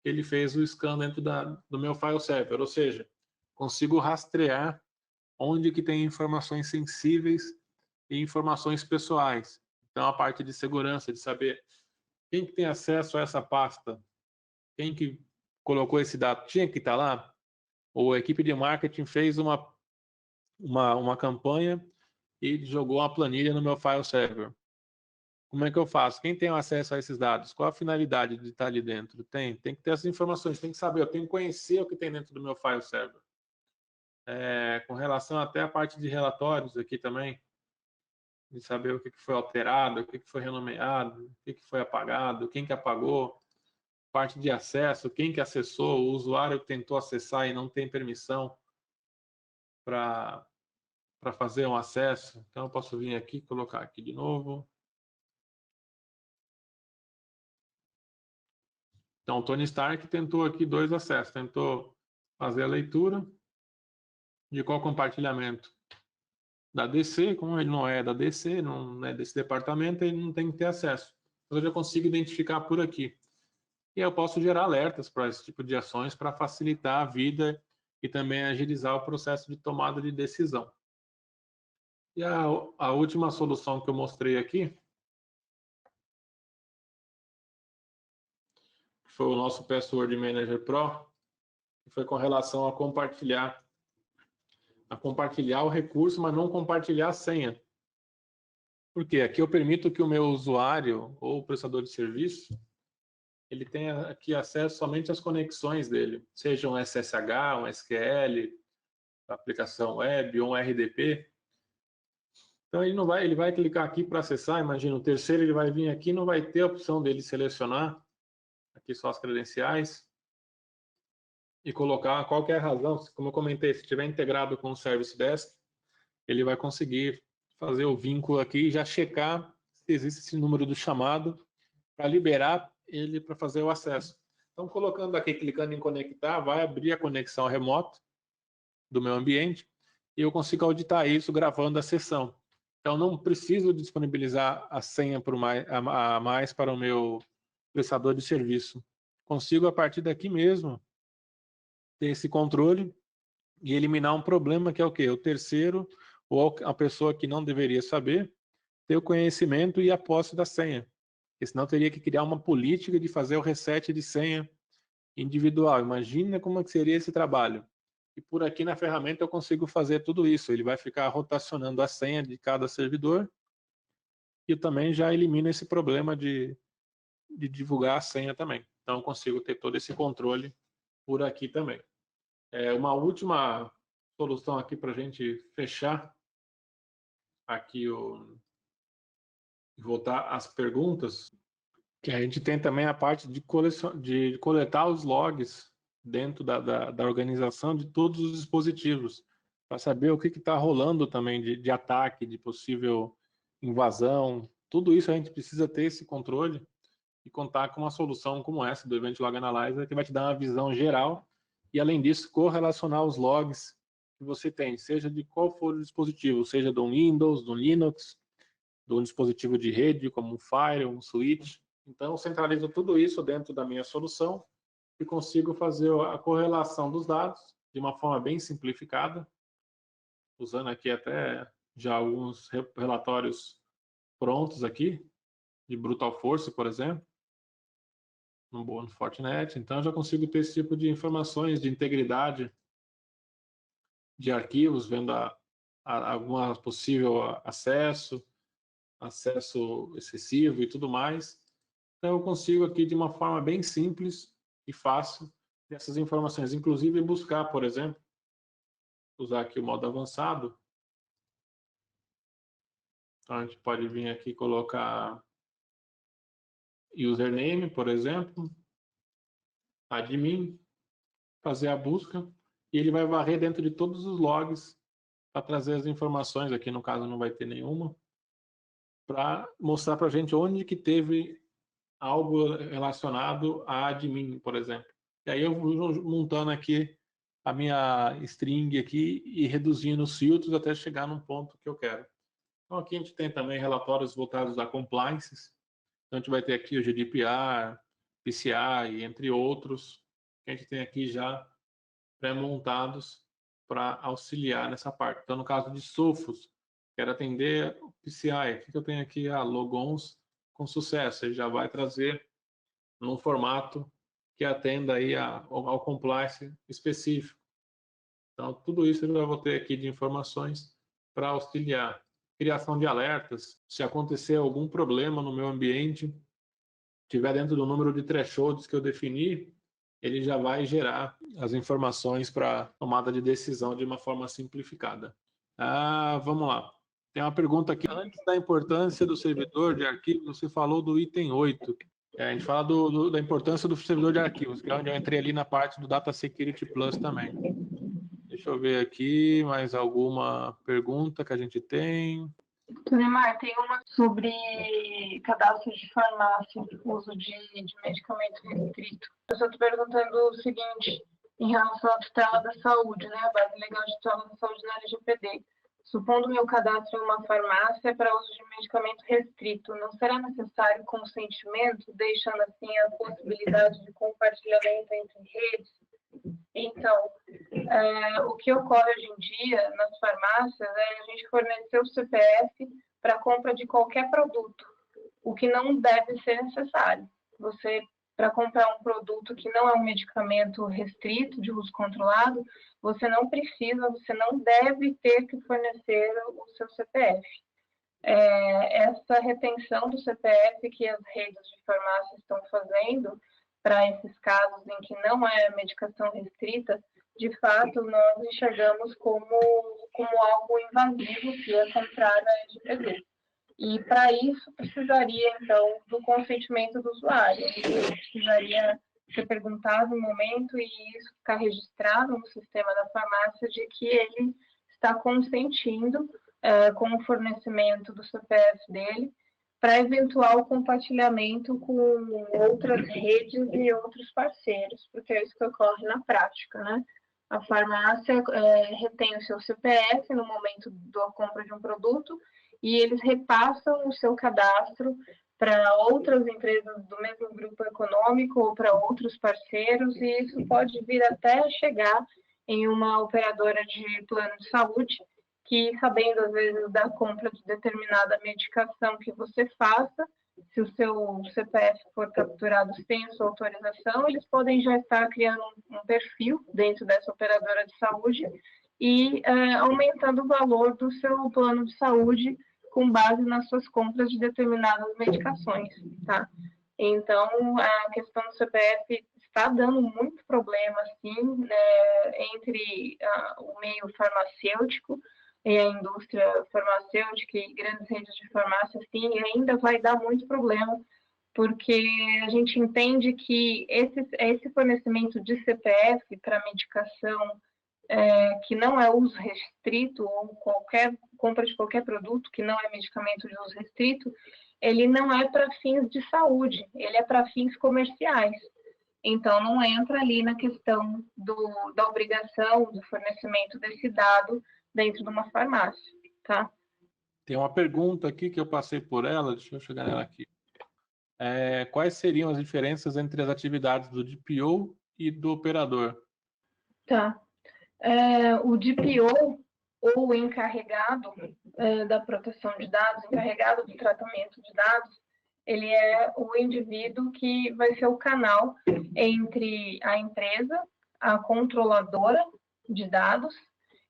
Ele fez o scan dentro do meu file server, ou seja, consigo rastrear onde que tem informações sensíveis e informações pessoais. Então a parte de segurança, de saber quem que tem acesso a essa pasta, quem que colocou esse dado, tinha que estar lá, ou a equipe de marketing fez uma campanha e jogou uma planilha no meu file server. Como é que eu faço? Quem tem acesso a esses dados? Qual a finalidade de estar ali dentro? Tem que ter essas informações, tem que saber, eu tenho que conhecer o que tem dentro do meu file server. Com relação até à parte de relatórios aqui também, de saber o que foi alterado, o que foi renomeado, o que foi apagado, quem que apagou, parte de acesso, quem que acessou, o usuário que tentou acessar e não tem permissão para fazer um acesso. Então eu posso vir aqui, colocar aqui de novo. Então, o Tony Stark tentou aqui 2 acessos. Tentou fazer a leitura de qual compartilhamento da DC, como ele não é da DC, não é desse departamento, ele não tem que ter acesso. Então, eu já consigo identificar por aqui. E eu posso gerar alertas para esse tipo de ações para facilitar a vida e também agilizar o processo de tomada de decisão. E a última solução que eu mostrei aqui foi o nosso Password Manager Pro, que foi com relação a compartilhar o recurso, mas não compartilhar a senha. Por quê? Aqui eu permito que o meu usuário ou o prestador de serviço ele tenha aqui acesso somente às conexões dele, seja um SSH, um SQL, aplicação web ou um RDP. Então ele vai clicar aqui para acessar, imagina o terceiro ele vai vir aqui, não vai ter a opção dele selecionar aqui só as credenciais e colocar qual que é a razão, como eu comentei, se estiver integrado com o Service Desk, ele vai conseguir fazer o vínculo aqui e já checar se existe esse número do chamado para liberar ele para fazer o acesso. Então, colocando aqui, clicando em conectar, vai abrir a conexão remota do meu ambiente e eu consigo auditar isso gravando a sessão. Então, não preciso disponibilizar a senha a mais para o meu prestador de serviço. Consigo, a partir daqui mesmo, ter esse controle e eliminar um problema que é o quê? O terceiro ou a pessoa que não deveria saber ter o conhecimento e a posse da senha. Porque senão teria que criar uma política de fazer o reset de senha individual. Imagina como é que seria esse trabalho. E por aqui na ferramenta eu consigo fazer tudo isso. Ele vai ficar rotacionando a senha de cada servidor e também já elimina esse problema de divulgar a senha também. Então eu consigo ter todo esse controle por aqui também. Uma última solução aqui para a gente fechar aqui voltar às perguntas, que a gente tem também a parte de coletar os logs dentro da organização de todos os dispositivos, para saber o que está rolando também de ataque, de possível invasão. Tudo isso a gente precisa ter esse controle e contar com uma solução como essa do Event Log Analyzer, que vai te dar uma visão geral e, além disso, correlacionar os logs que você tem, seja de qual for o dispositivo, seja do Windows, do Linux, de um dispositivo de rede, como um Fire, um Switch. Então, eu centralizo tudo isso dentro da minha solução e consigo fazer a correlação dos dados de uma forma bem simplificada, usando aqui até já alguns relatórios prontos aqui, de Brutal Force, por exemplo, no Fortinet. Então, eu já consigo ter esse tipo de informações de integridade de arquivos, vendo alguma possível acesso excessivo e tudo mais. Então, eu consigo aqui, de uma forma bem simples e fácil, essas informações. Inclusive, buscar, por exemplo, usar aqui o modo avançado. Então, a gente pode vir aqui e colocar username, por exemplo, admin, fazer a busca, e ele vai varrer dentro de todos os logs para trazer as informações. Aqui, no caso, não vai ter nenhuma, para mostrar para a gente onde que teve algo relacionado a admin, por exemplo. E aí eu vou montando aqui a minha string aqui e reduzindo os filtros até chegar num ponto que eu quero. Então aqui a gente tem também relatórios voltados a compliances. Então a gente vai ter aqui o GDPR, PCI, entre outros, que a gente tem aqui já pré-montados para auxiliar nessa parte. Então no caso de Sophos, quero atender o PCI. O que eu tenho aqui? Logons com sucesso. Ele já vai trazer num formato que atenda aí ao compliance específico. Então, tudo isso eu vou ter aqui de informações para auxiliar. Criação de alertas. Se acontecer algum problema no meu ambiente, estiver dentro do número de thresholds que eu defini, ele já vai gerar as informações para tomada de decisão de uma forma simplificada. Vamos lá. Tem uma pergunta aqui. Antes da importância do servidor de arquivos, você falou do item 8. A gente fala da importância do servidor de arquivos, que é onde eu entrei ali na parte do Data Security Plus também. Deixa eu ver aqui mais alguma pergunta que a gente tem. Neymar, tem uma sobre cadastro de farmácia, uso de medicamento restrito. Eu só estou perguntando o seguinte, em relação à tutela da saúde, né? A base legal de tutela da saúde na LGPD. Supondo meu cadastro em uma farmácia para uso de medicamento restrito, não será necessário consentimento, deixando assim a possibilidade de compartilhamento entre redes? Então, o que ocorre hoje em dia nas farmácias é a gente fornecer o CPF para compra de qualquer produto, o que não deve ser necessário. Você, para comprar um produto que não é um medicamento restrito, de uso controlado, você não deve ter que fornecer o seu CPF. Essa retenção do CPF que as redes de farmácia estão fazendo para esses casos em que não é medicação restrita, de fato, nós enxergamos como algo invasivo, que é contrário à LGPD. E, para isso, precisaria, então, do consentimento do usuário. Ele precisaria ser perguntado no momento e isso ficar registrado no sistema da farmácia de que ele está consentindo com o fornecimento do CPF dele para eventual compartilhamento com outras redes e outros parceiros, porque é isso que ocorre na prática, né? A farmácia retém o seu CPF no momento da compra de um produto e eles repassam o seu cadastro para outras empresas do mesmo grupo econômico ou para outros parceiros, e isso pode vir até chegar em uma operadora de plano de saúde, que, sabendo, às vezes, da compra de determinada medicação que você faça, se o seu CPF for capturado sem a sua autorização, eles podem já estar criando um perfil dentro dessa operadora de saúde e aumentando o valor do seu plano de saúde com base nas suas compras de determinadas medicações, tá? Então, a questão do CPF está dando muito problema, assim, entre o meio farmacêutico e a indústria farmacêutica e grandes redes de farmácia, assim, e ainda vai dar muito problema, porque a gente entende que esse fornecimento de CPF para medicação que não é uso restrito, ou compra de qualquer produto que não é medicamento de uso restrito, ele não é para fins de saúde, ele é para fins comerciais. Então, não entra ali na questão da obrigação do fornecimento desse dado dentro de uma farmácia, tá? Tem uma pergunta aqui que eu passei por ela, deixa eu chegar nela aqui. Quais seriam as diferenças entre as atividades do DPO e do operador? Tá. O DPO, ou o encarregado da proteção de dados, encarregado do tratamento de dados, ele é o indivíduo que vai ser o canal entre a empresa, a controladora de dados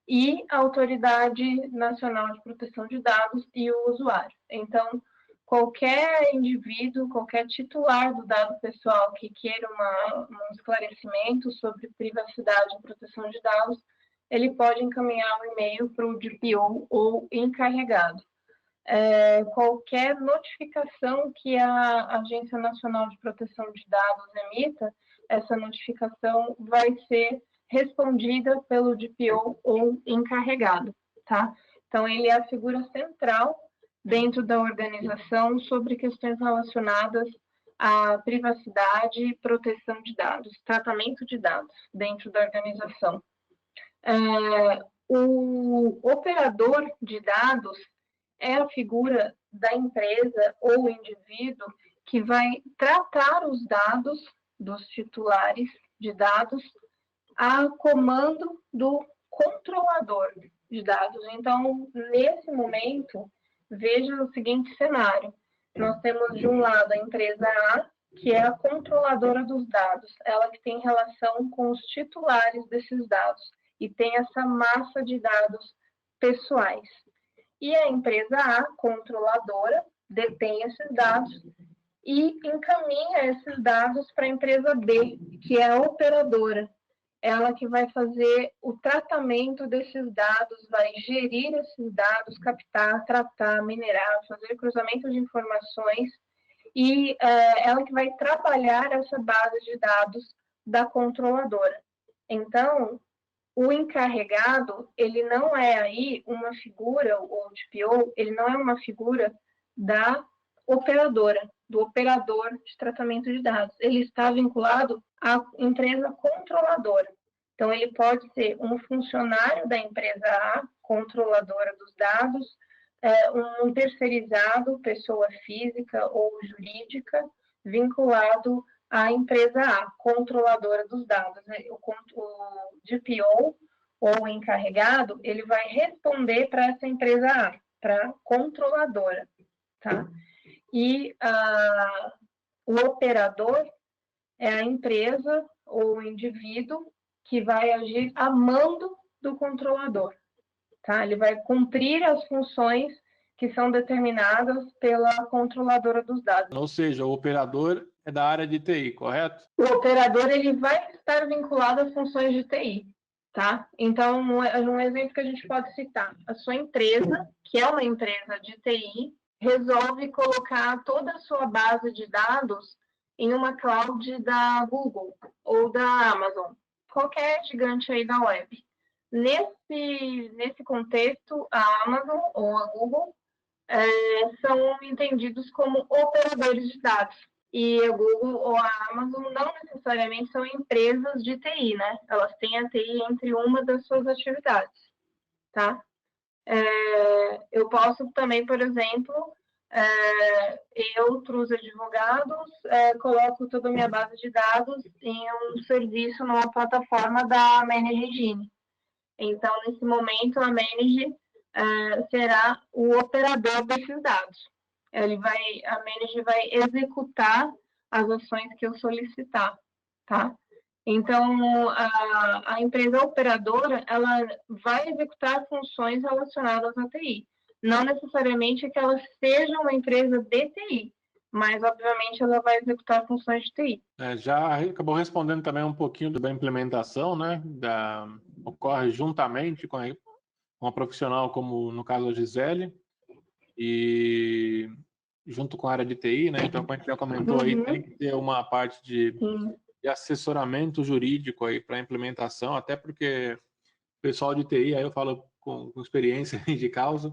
e a Autoridade Nacional de Proteção de Dados e o usuário. Então, qualquer indivíduo, qualquer titular do dado pessoal que queira um esclarecimento sobre privacidade e proteção de dados, ele pode encaminhar um e-mail para o DPO ou encarregado. Qualquer notificação que a Agência Nacional de Proteção de Dados emita, essa notificação vai ser respondida pelo DPO ou encarregado, tá? Então, ele é a figura central dentro da organização sobre questões relacionadas à privacidade e proteção de dados, tratamento de dados dentro da organização. O operador de dados é a figura da empresa ou indivíduo que vai tratar os dados dos titulares de dados a comando do controlador de dados. Então, nesse momento, veja o seguinte cenário. Nós temos, de um lado, a empresa A, que é a controladora dos dados, ela que tem relação com os titulares desses dados e tem essa massa de dados pessoais. E a empresa A, controladora, detém esses dados e encaminha esses dados para a empresa B, que é a operadora. Ela que vai fazer o tratamento desses dados, vai gerir esses dados, captar, tratar, minerar, fazer cruzamento de informações e ela que vai trabalhar essa base de dados da controladora. Então, o encarregado, ele não é aí uma figura, o DPO, ele não é uma figura da operadora, do operador de tratamento de dados. Ele está vinculado à empresa controladora. Então, ele pode ser um funcionário da empresa A, controladora dos dados, um terceirizado, pessoa física ou jurídica, vinculado à empresa A, controladora dos dados. O DPO, ou encarregado, ele vai responder para essa empresa A, para a controladora, tá? E o operador é a empresa ou o indivíduo que vai agir a mando do controlador, tá? Ele vai cumprir as funções que são determinadas pela controladora dos dados. Ou seja, o operador é da área de TI, correto? O operador, ele vai estar vinculado às funções de TI, tá? Então, um exemplo que a gente pode citar, a sua empresa, que é uma empresa de TI, resolve colocar toda a sua base de dados em uma cloud da Google ou da Amazon, qualquer gigante aí da web. Nesse contexto, a Amazon ou a Google são entendidos como operadores de dados. E a Google ou a Amazon não necessariamente são empresas de TI, né? Elas têm a TI entre uma das suas atividades, tá? Eu posso também, por exemplo, outros advogados, coloco toda a minha base de dados em um serviço, numa plataforma da Manage Engine. Então, nesse momento, a Manage será o operador desses dados. A Manage vai executar as ações que eu solicitar, tá? Então, a empresa operadora, ela vai executar funções relacionadas à TI. Não necessariamente que ela seja uma empresa de TI, mas obviamente ela vai executar funções de TI. Já acabou respondendo também um pouquinho da implementação, né? Ocorre juntamente com uma profissional, como no caso a Gisele, e junto com a área de TI, né? Então, como a gente já comentou aí, tem que ter uma parte de assessoramento jurídico aí para implementação, até porque o pessoal de TI, aí eu falo com experiência de causa,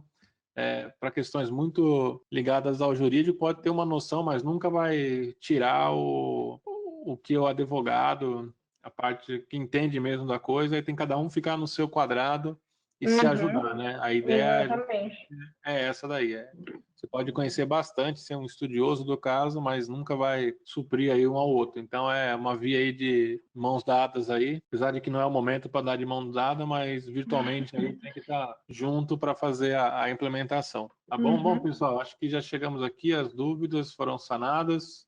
para questões muito ligadas ao jurídico, pode ter uma noção, mas nunca vai tirar o que o advogado, a parte que entende mesmo da coisa, e tem cada um ficar no seu quadrado e se ajudar, né? A ideia é essa daí. Você pode conhecer bastante, ser um estudioso do caso, mas nunca vai suprir aí um ao outro. Então é uma via aí de mãos dadas aí, apesar de que não é o momento para dar de mão dada, mas virtualmente aí tem que estar junto para fazer a implementação. Tá bom? Bom, pessoal, acho que já chegamos aqui, as dúvidas foram sanadas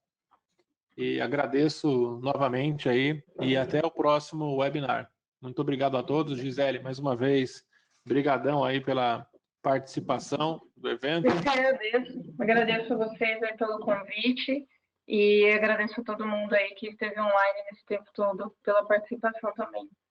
e agradeço novamente aí e até o próximo webinar. Muito obrigado a todos. Gisele, mais uma vez, brigadão aí pela participação do evento. Eu que agradeço a vocês aí pelo convite e agradeço a todo mundo aí que esteve online nesse tempo todo pela participação também.